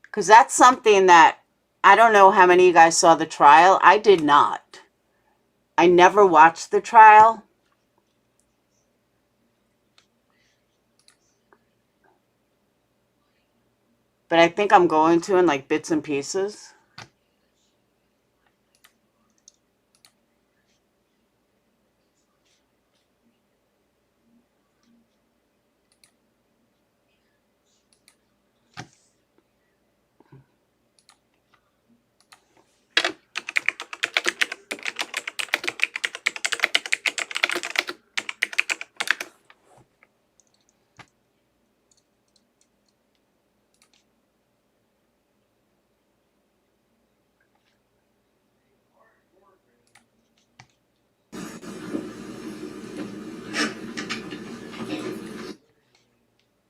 Because that's something that I don't know how many of you guys saw the trial. I did not. I never watched the trial. But I think I'm going to in like bits and pieces.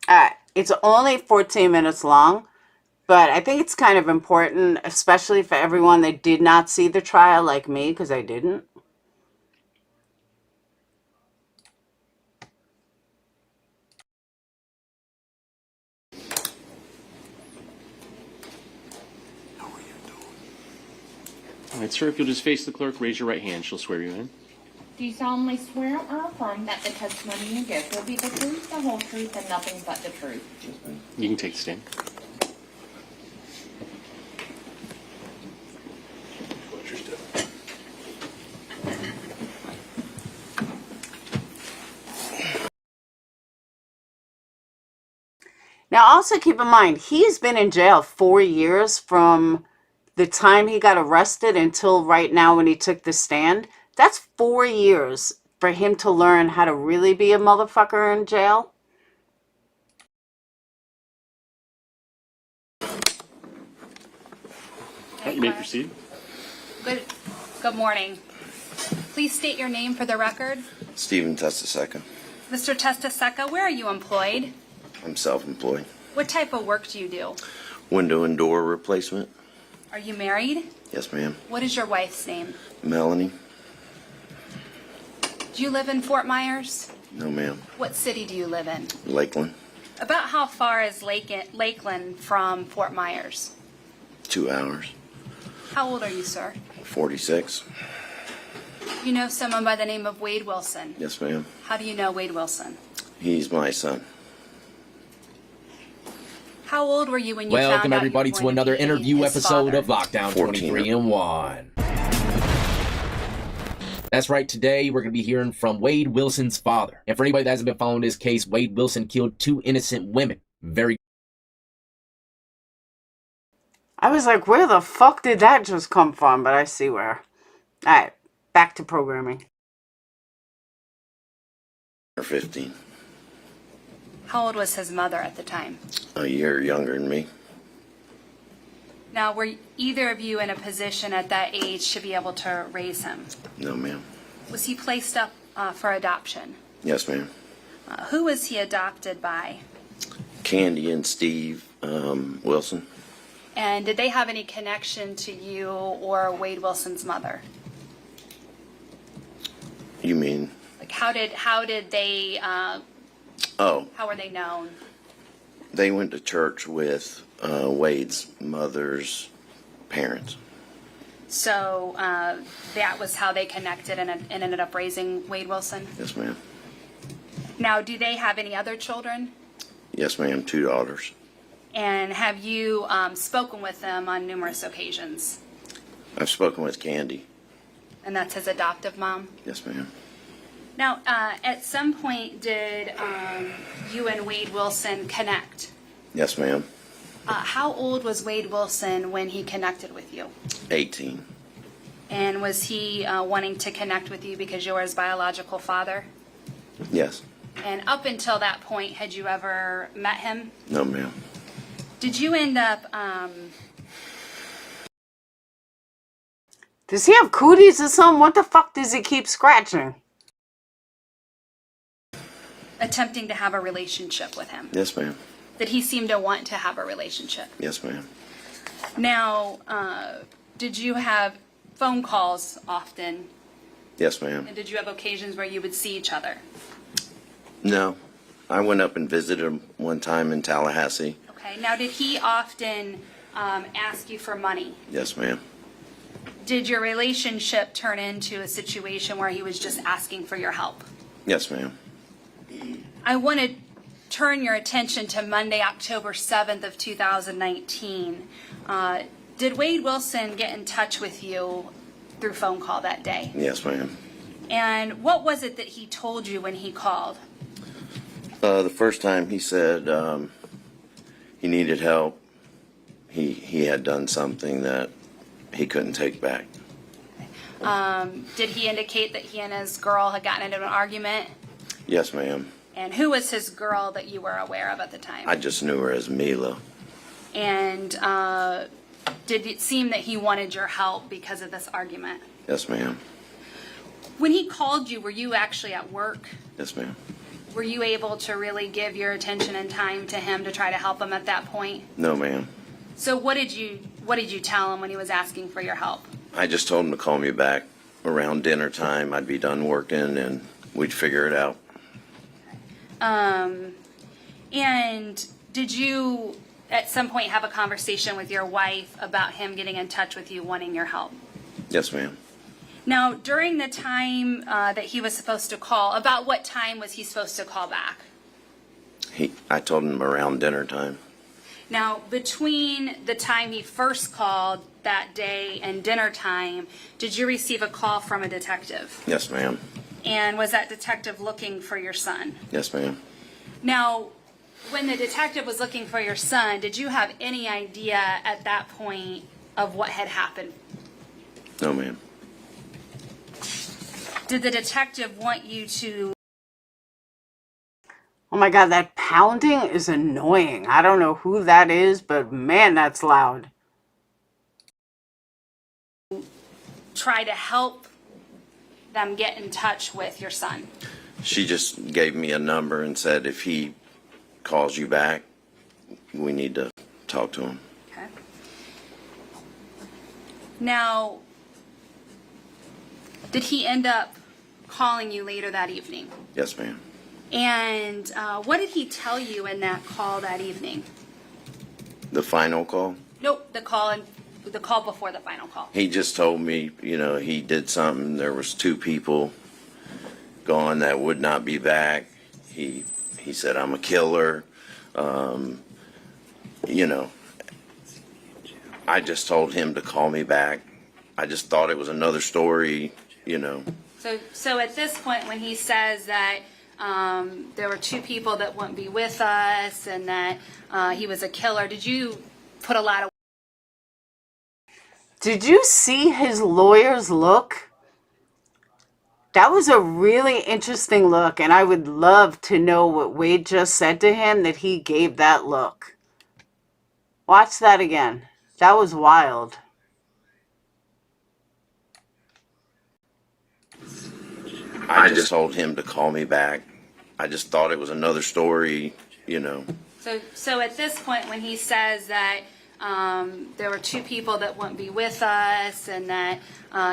All right. It's only 14 minutes long, but I think it's kind of important, especially for everyone that did not see the trial like me, because I didn't. All right, sir, if you'll just face the clerk, raise your right hand. She'll swear you in. Do you solemnly swear or affirm that the testimony you give will be the truth, the whole truth, and nothing but the truth? You can take the stand. Now, also keep in mind, he's been in jail 4 years from the time he got arrested until right now when he took the stand. That's 4 years for him to learn how to really be a motherfucker in jail. All right, you may proceed. Good morning. Please state your name for the record. Stephen Testaseca. Mr. Testaseca, where are you employed? I'm self-employed. What type of work do you do? Window and door replacement. Are you married? Yes, ma'am. What is your wife's name? Melanie. Do you live in Fort Myers? No, ma'am. What city do you live in? Lakeland. About how far is Lakeland from Fort Myers? 2 hours. How old are you, sir? 46. You know someone by the name of Wade Wilson. Yes, ma'am. How do you know Wade Wilson? He's my son. How old were you when you found out Welcome you were everybody going to another be interview his episode father? of Lockdown 14. 23 and 1. That's right, today we're going to be hearing from Wade Wilson's father. And for anybody that hasn't been following this case, Wade Wilson killed 2 innocent women. Very I was like, where the fuck did that just come from? But I see where. All right, back to programming. Or 15. How old was his mother at the time? A year younger than me. Now, were either of you in a position at that age to be able to raise him? No, ma'am. Was he placed up for adoption? Yes, ma'am. Who was he adopted by? Candy and Steve Wilson. And did they have any connection to you or Wade Wilson's mother? You mean? Like how did they? Oh, How were they known? they went to church with Wade's mother's parents. So that was how they connected and ended up raising Wade Wilson. Yes, ma'am. Now, do they have any other children? Yes, ma'am. 2 daughters. And have you spoken with them on numerous occasions? I've spoken with Candy. And that's his adoptive mom? Yes, ma'am. Now, at some point, did you and Wade Wilson connect? Yes, ma'am. How old was Wade Wilson when he connected with you? 18. And was he wanting to connect with you because you were his biological father? Yes. And up until that point, had you ever met him? No, ma'am. Did you end up Does he have cooties or something? What the fuck does he keep scratching? attempting to have a relationship with him? Yes, ma'am. Did he seem to want to have a relationship? Yes, ma'am. Now, did you have phone calls often? Yes, ma'am. And did you have occasions where you would see each other? No. I went up and visited him one time in Tallahassee. Okay. Now, did he often ask you for money? Yes, ma'am. Did your relationship turn into a situation where he was just asking for your help? Yes, ma'am. I want to turn your attention to Monday, October 7th of 2019. Did Wade Wilson get in touch with you through phone call that day? Yes, ma'am. And what was it that he told you when he called? The first time he said he needed help. He had done something that he couldn't take back. Did he indicate that he and his girl had gotten into an argument? Yes, ma'am. And who was his girl that you were aware of at the time? I just knew her as Mila. And did it seem that he wanted your help because of this argument? Yes, ma'am. When he called you, were you actually at work? Yes, ma'am. Were you able to really give your attention and time to him to try to help him at that point? No, ma'am. So what did you tell him when he was asking for your help? I just told him to call me back around dinner time. I'd be done working and we'd figure it out. And did you at some point have a conversation with your wife about him getting in touch with you wanting your help? Yes, ma'am. Now, during the time that he was supposed to call, about what time was he supposed to call back? I told him around dinner time. Now, between the time he first called that day and dinner time, did you receive a call from a detective? Yes, ma'am. And was that detective looking for your son? Yes, ma'am. Now, when the detective was looking for your son, did you have any idea at that point of what had happened? No, ma'am. Did the detective want you to... Oh my God, that pounding is annoying. I don't know who that is, but man, that's loud. try to help them get in touch with your son? She just gave me a number and said if he calls you back, we need to talk to him. Okay. Now, did he end up calling you later that evening? Yes, ma'am. And what did he tell you in that call that evening? The final call? Nope, the call before the final call. He just told me, you know, he did something. There was 2 people gone that would not be back. He said, I'm a killer. You know, I just told him to call me back. I just thought it was another story, you know. So at this point, when he says that there were 2 people that wouldn't be with us and that he was a killer, did you put a lot of... Did you see his lawyer's look? That was a really interesting look, and I would love to know what Wade just said to him that he gave that look. Watch that again. That was wild. I just told him to call me back. I just thought it was another story, you know. So at this point, when he says that there were 2 people that wouldn't be with us and that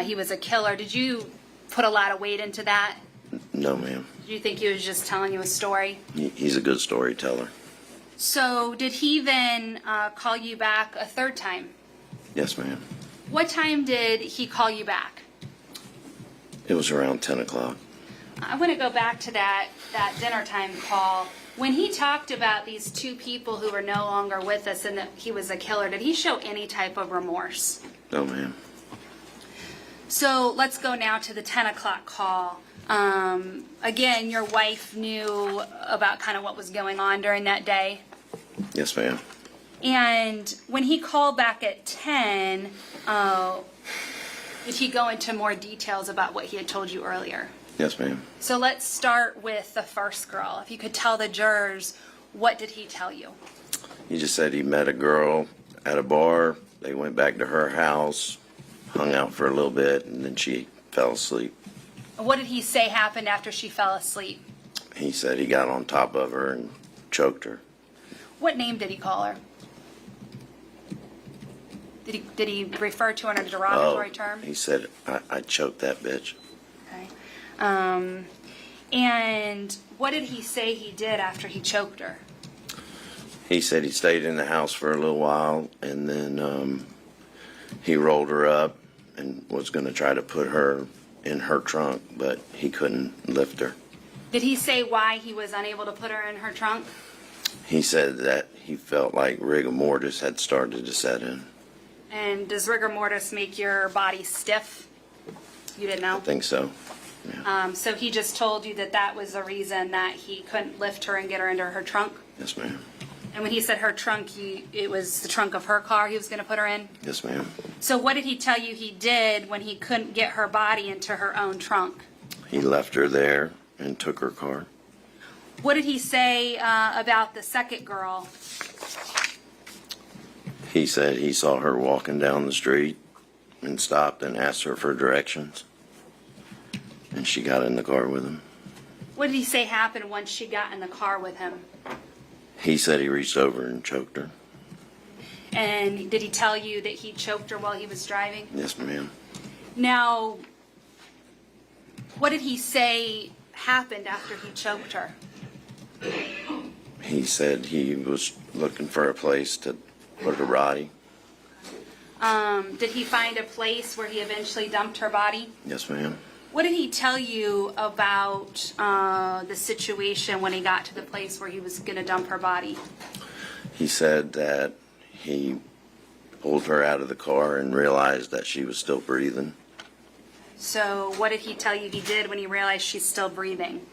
he was a killer, did you put a lot of weight into that? No, ma'am. Did you think he was just telling you a story? He's a good storyteller. So did he then call you back a 3rd time? Yes, ma'am. What time did he call you back? It was around 10 o'clock. I want to go back to that dinner time call. When he talked about these 2 people who were no longer with us and that he was a killer, did he show any type of remorse? No, ma'am. So let's go now to the 10 o'clock call. Again, your wife knew about kind of what was going on during that day. Yes, ma'am. And when he called back at 10, did he go into more details about what he had told you earlier? Yes, ma'am. So let's start with the first girl. If you could tell the jurors, what did he tell you? He just said he met a girl at a bar. They went back to her house, hung out for a little bit, and then she fell asleep. What did he say happened after she fell asleep? He said he got on top of her and choked her. What name did he call her? Did he refer to her in a derogatory term? He said, I choked that bitch. Okay. And what did he say he did after he choked her? He said he stayed in the house for a little while, and then he rolled her up and was going to try to put her in her trunk, but he couldn't lift her. Did he say why he was unable to put her in her trunk? He said that he felt like rigor mortis had started to set in. And does rigor mortis make your body stiff? You didn't know? I think so. Yeah. So he just told you that that was the reason that he couldn't lift her and get her into her trunk? Yes, ma'am. And when he said her trunk, it was the trunk of her car he was going to put her in? Yes, ma'am. So what did he tell you he did when he couldn't get her body into her own trunk? He left her there and took her car. What did he say about the second girl? He said he saw her walking down the street and stopped and asked her for directions. And she got in the car with him. What did he say happened once she got in the car with him? He said he reached over and choked her. And did he tell you that he choked her while he was driving? Yes, ma'am. Now, what did he say happened after he choked her? He said he was looking for a place to put her body. Did he find a place where he eventually dumped her body? Yes, ma'am. What did he tell you about the situation when he got to the place where he was going to dump her body? He said that he pulled her out of the car and realized that she was still breathing. So what did he tell you he did when he realized she's still breathing?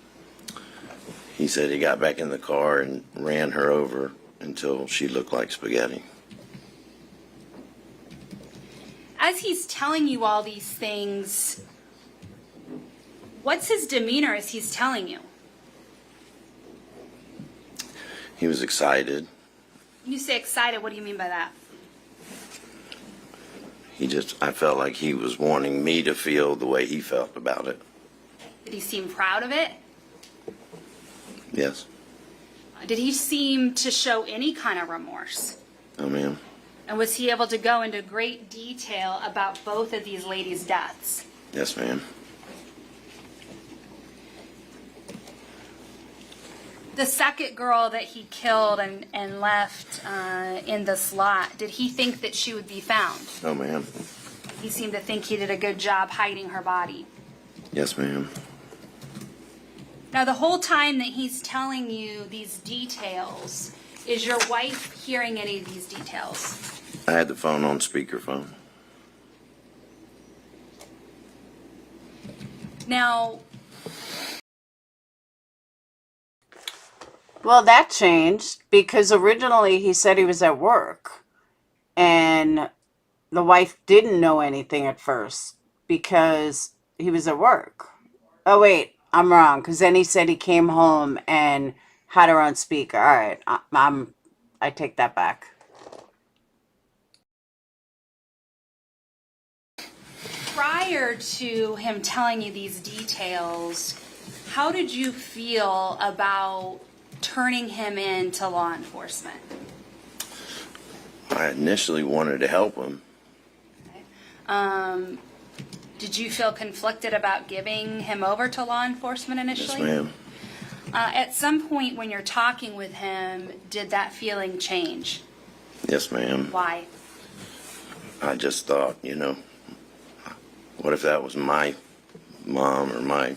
He said he got back in the car and ran her over until she looked like spaghetti. As he's telling you all these things, what's his demeanor as he's telling you? He was excited. When you say excited, what do you mean by that? I felt like he was wanting me to feel the way he felt about it. Did he seem proud of it? Yes. Did he seem to show any kind of remorse? Oh, ma'am. And was he able to go into great detail about both of these ladies' deaths? Yes, ma'am. The second girl that he killed and left in the slot, did he think that she would be found? Oh, ma'am. He seemed to think he did a good job hiding her body. Yes, ma'am. Now, the whole time that he's telling you these details, is your wife hearing any of these details? I had the phone on speakerphone. Now, well, that changed because originally he said he was at work and the wife didn't know anything at first because he was at work. Oh, wait, I'm wrong, because then he said he came home and had her on speaker. All right, I take that back. prior to him telling you these details, how did you feel about turning him in to law enforcement? I initially wanted to help him. Did you feel conflicted about giving him over to law enforcement initially? Yes, ma'am. At some point when you're talking with him, did that feeling change? Yes, ma'am. Why? I just thought, you know, what if that was my mom or my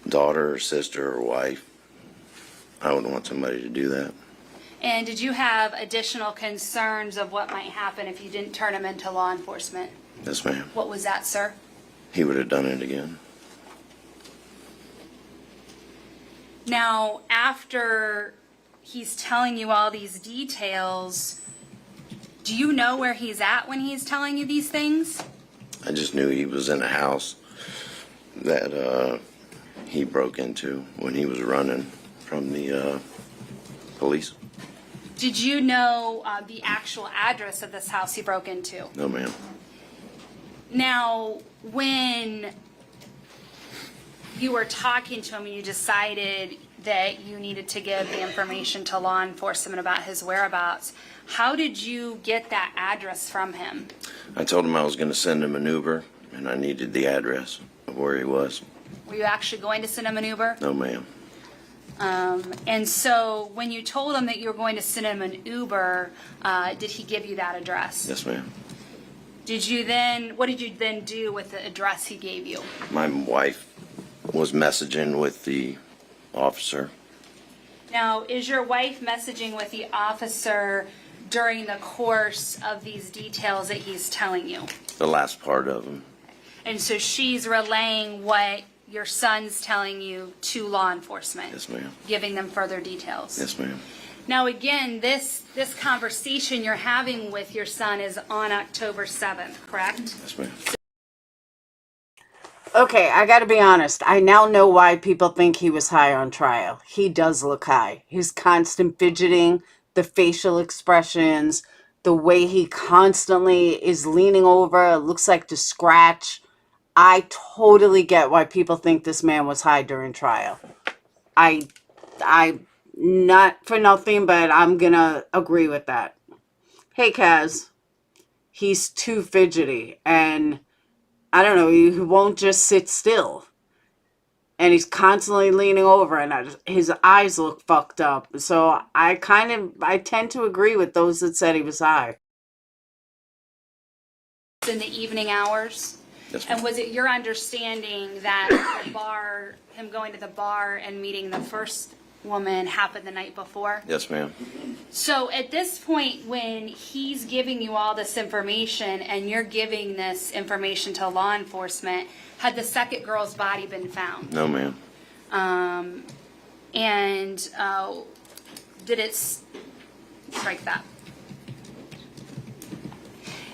daughter or sister or wife? I wouldn't want somebody to do that. And did you have additional concerns of what might happen if you didn't turn him into law enforcement? Yes, ma'am. What was that, sir? He would have done it again. Now, after he's telling you all these details, do you know where he's at when he's telling you these things? I just knew he was in a house that he broke into when he was running from the police. Did you know the actual address of this house he broke into? No, ma'am. Now, when you were talking to him and you decided that you needed to give the information to law enforcement about his whereabouts, how did you get that address from him? I told him I was going to send him an Uber, and I needed the address of where he was. Were you actually going to send him an Uber? No, ma'am. And so when you told him that you were going to send him an Uber, did he give you that address? Yes, ma'am. What did you then do with the address he gave you? My wife was messaging with the officer. Now, is your wife messaging with the officer during the course of these details that he's telling you? The last part of them. And so she's relaying what your son's telling you to law enforcement? Yes, ma'am. Giving them further details? Yes, ma'am. Now, again, this conversation you're having with your son is on October 7th, correct? Yes, ma'am. Okay, I gotta be honest. I now know why people think he was high on trial. He does look high. His constant fidgeting, the facial expressions, the way he constantly is leaning over, looks like to scratch. I totally get why people think this man was high during trial. I not for nothing, but I'm gonna agree with that. Hey, Kaz. He's too fidgety, and I don't know, he won't just sit still. And he's constantly leaning over, and his eyes look fucked up. So I tend to agree with those that said he was high. In the evening hours? Yes, ma'am. And was it your understanding that the bar, him going to the bar and meeting the first woman happened the night before? Yes, ma'am. So at this point, when he's giving you all this information and you're giving this information to law enforcement, had the second girl's body been found? No, ma'am. Did it strike that?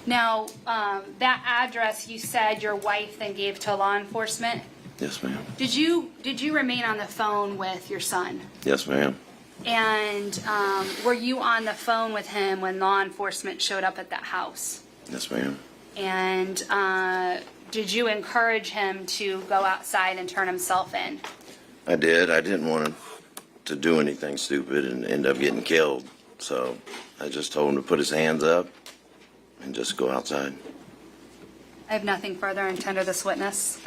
Now, that address you said your wife then gave to law enforcement? Yes, ma'am. Did you remain on the phone with your son? Yes, ma'am. And were you on the phone with him when law enforcement showed up at that house? Yes, ma'am. And did you encourage him to go outside and turn himself in? I did. I didn't want him to do anything stupid and end up getting killed. So I just told him to put his hands up and just go outside. I have nothing further and tender this witness.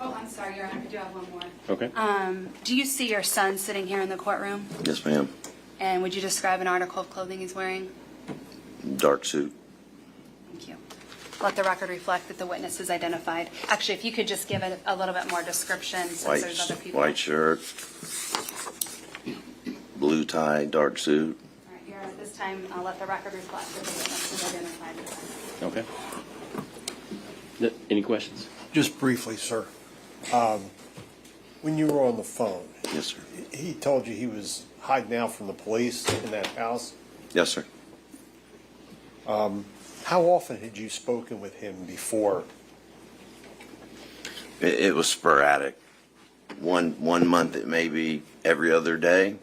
Oh, I'm sorry, Your Honor, I do have one more. Okay. Do you see your son sitting here in the courtroom? Yes, ma'am. And would you describe an article of clothing he's wearing? Dark suit. Thank you. Let the record reflect that the witness is identified. Actually, if you could just give it a little bit more description since there's other people. White shirt, blue tie, dark suit. All right, Your Honor, at this time, I'll let the record reflect that the witness is identified. Okay. Any questions? Just briefly, sir. When you were on the phone, Yes, sir. he told you he was hiding out from the police in that house. Yes, sir. How often had you spoken with him before? It was sporadic. One month it may be every other day,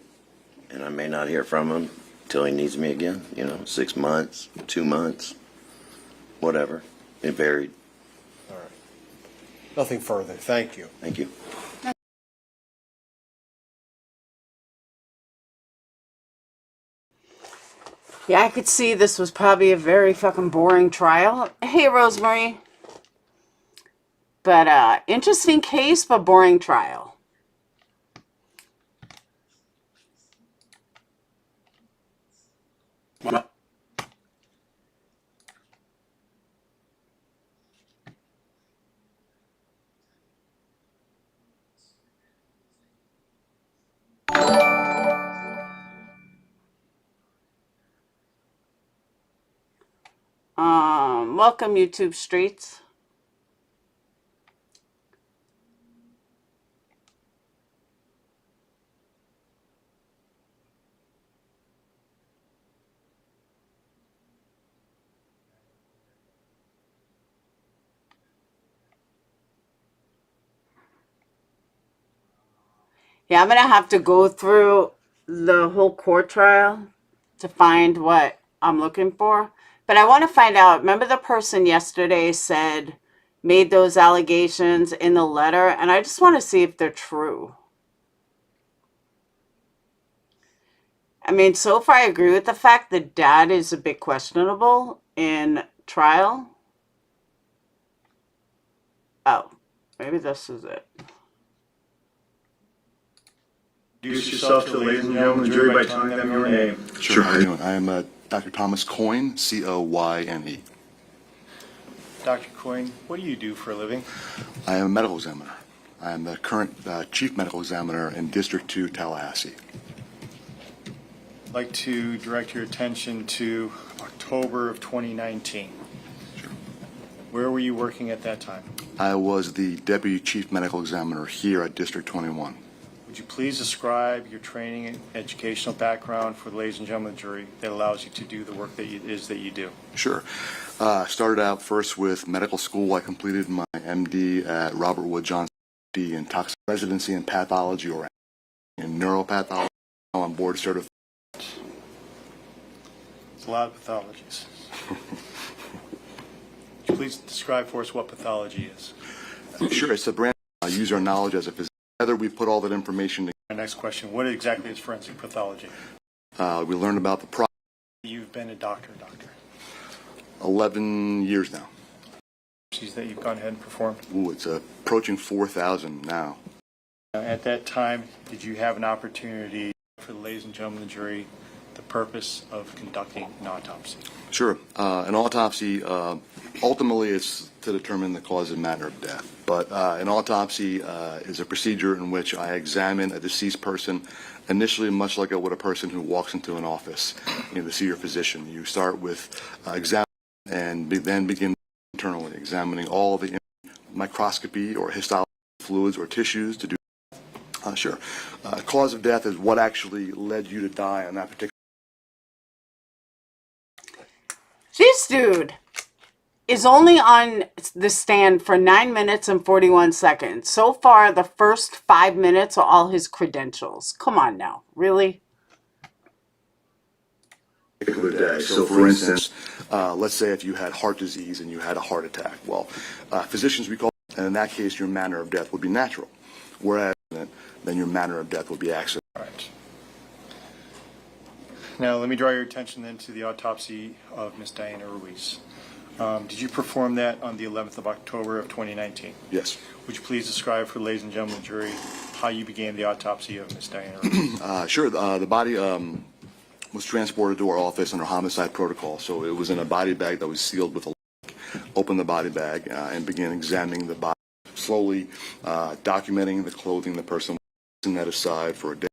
and I may not hear from him till he needs me again. 6 months, 2 months, whatever. It varied. All right. Nothing further. Thank you. Thank you. Yeah, I could see this was probably a very fucking boring trial. Hey, Rosemary. But, interesting case, but boring trial. Welcome, YouTube streets. Yeah, I'm going to have to go through the whole court trial to find what I'm looking for. But I want to find out, remember the person yesterday said, made those allegations in the letter, and I just want to see if they're true. I mean, so far I agree with the fact that dad is a bit questionable in trial. Oh, maybe this is it. Introduce yourself to the ladies and gentlemen of the jury by telling them your name. Sure, how are you doing? I am Dr. Thomas Coyne, C-O-Y-N-E. Dr. Coyne, what do you do for a living? I am a medical examiner. I am the current chief medical examiner in District 2, Tallahassee. I'd like to direct your attention to October of 2019. Sure. Where were you working at that time? I was the deputy chief medical examiner here at District 21. Would you please describe your training and educational background for the ladies and gentlemen of the jury that allows you to do the work that you do? Sure. Started out first with medical school. I completed my MD at Robert Wood Johnson in toxic residency in pathology or in neuropathology. Now I'm board certified. It's a lot of pathologies. Would you please describe for us what pathology is? Sure. It's a brand. I use our knowledge as a physician. Together we put all that information together. My next question, what exactly is forensic pathology? We learned about the process. You've been a doctor. 11 years now. That you've gone ahead and performed? Ooh, it's approaching 4,000 now. At that time, did you have an opportunity for the ladies and gentlemen of the jury the purpose of conducting an autopsy? Sure. An autopsy, ultimately it's to determine the cause and manner of death. But an autopsy is a procedure in which I examine a deceased person initially, much like I would a person who walks into an office, to see your physician. You start with examining and then begin internally examining all the microscopy or histology fluids or tissues to do. Sure. Cause of death is what actually led you to die on that particular. This dude is only on the stand for 9 minutes and 41 seconds. So far, the first 5 minutes are all his credentials. Come on now. Really? Day. So, for instance, let's say if you had heart disease and you had a heart attack. Well, physicians, we call it, and in that case, your manner of death would be natural. Whereas, then your manner of death would be accidental. All right. Now, let me draw your attention then to the autopsy of Miss Diana Ruiz. Did you perform that on the 11th of October of 2019? Yes. Would you please describe for the ladies and gentlemen of the jury how you began the autopsy of Miss Diana Ruiz? Sure. The body was transported to our office under homicide protocol. So it was in a body bag that was sealed with a lock. Opened the body bag and began examining the body, slowly documenting the clothing the person was, setting that aside for a day.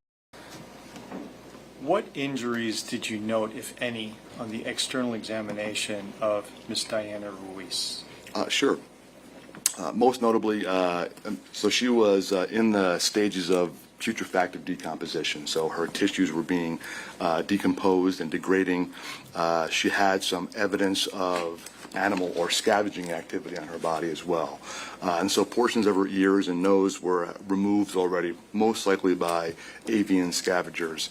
What injuries did you note, if any, on the external examination of Miss Diana Ruiz? Sure. Most notably, so she was in the stages of putrefactive decomposition. So her tissues were being decomposed and degrading. She had some evidence of animal or scavenging activity on her body as well. And so portions of her ears and nose were removed already, most likely by avian scavengers.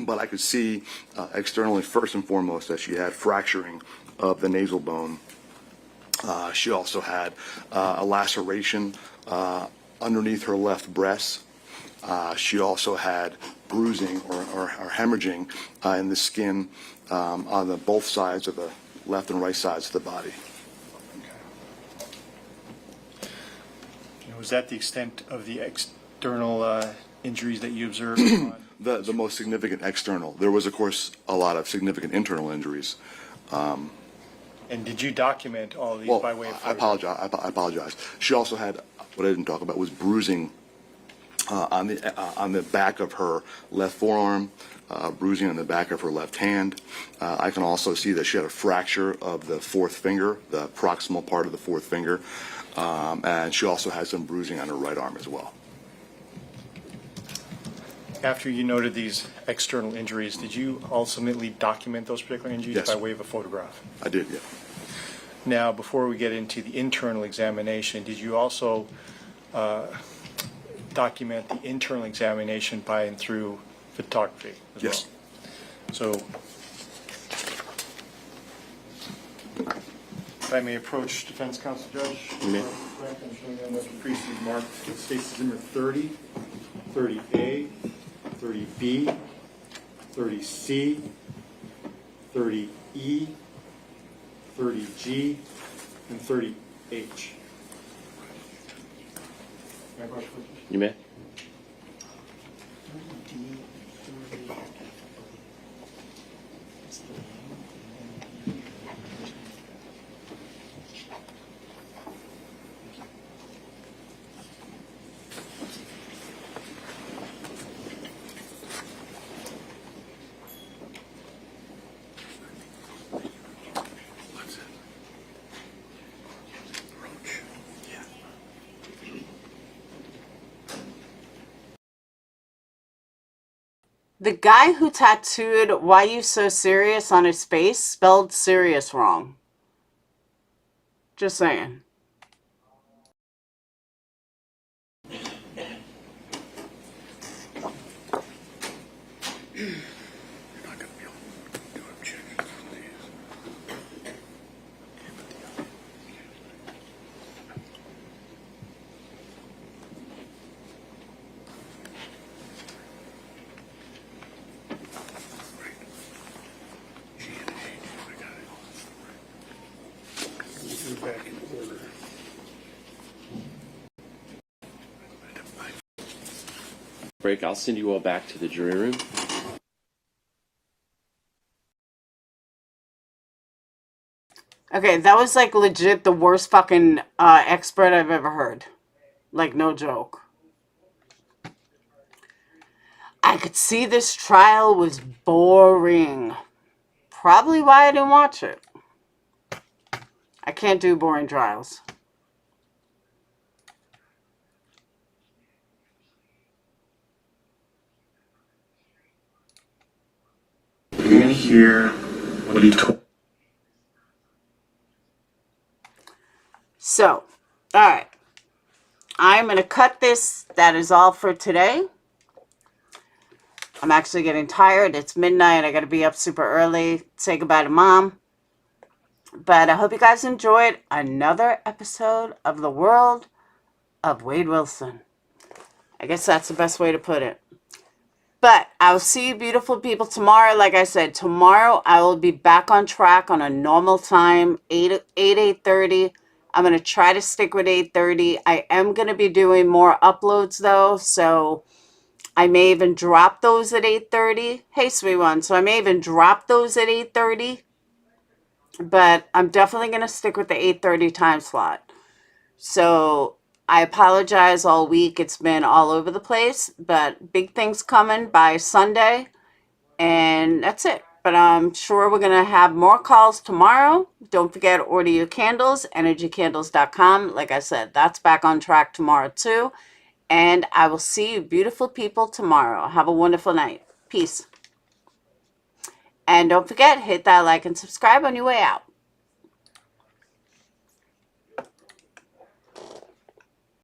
But I could see externally, first and foremost, that she had fracturing of the nasal bone. She also had a laceration underneath her left breast. She also had bruising or hemorrhaging in the skin on both sides of the left and right sides of the body. Was that the extent of the external injuries that you observed? The most significant external. There was, of course, a lot of significant internal injuries. And did you document all of these by way of photograph? I apologize. She also had, what I didn't talk about was bruising on the back of her left forearm, bruising on the back of her left hand. I can also see that she had a fracture of the fourth finger, the proximal part of the fourth finger, and she also had some bruising on her right arm as well. After you noted these external injuries, did you ultimately document those particular injuries by way of a photograph? I did, yeah. Now, before we get into the internal examination, did you also document the internal examination by and through photography as well? So, if I may approach defense counsel, Judge. You may. I'm showing them what previously marked Stacy Zimmer 30, 30A, 30B, 30C, 30E, 30G, and 30H. You may. The guy who tattooed "Why You So Serious" on his face spelled serious wrong. Just saying. Break. I'll send you all back to the jury room. Okay, that was like legit the worst fucking expert I've ever heard. Like, no joke. I could see this trial was boring. Probably why I didn't watch it. I can't do boring trials. You're going to hear what he told. So, alright. I'm going to cut this. That is all for today. I'm actually getting tired. It's midnight. I got to be up super early. Say goodbye to Mom. But I hope you guys enjoyed another episode of The World of Wade Wilson. I guess that's the best way to put it. But I'll see you beautiful people tomorrow. Like I said, tomorrow I will be back on track on a normal time, 8:30. I'm going to try to stick with 8:30. I am going to be doing more uploads though, so I may even drop those at 8:30. Hey, sweet one. So I may even drop those at 8:30. But I'm definitely going to stick with the 8:30 time slot. So I apologize all week. It's been all over the place, but big things coming by Sunday, and that's it. But I'm sure we're going to have more calls tomorrow. Don't forget, order your candles, energycandles.com. Like I said, that's back on track tomorrow too. And I will see you beautiful people tomorrow. Have a wonderful night. Peace. And don't forget, hit that like and subscribe on your way out.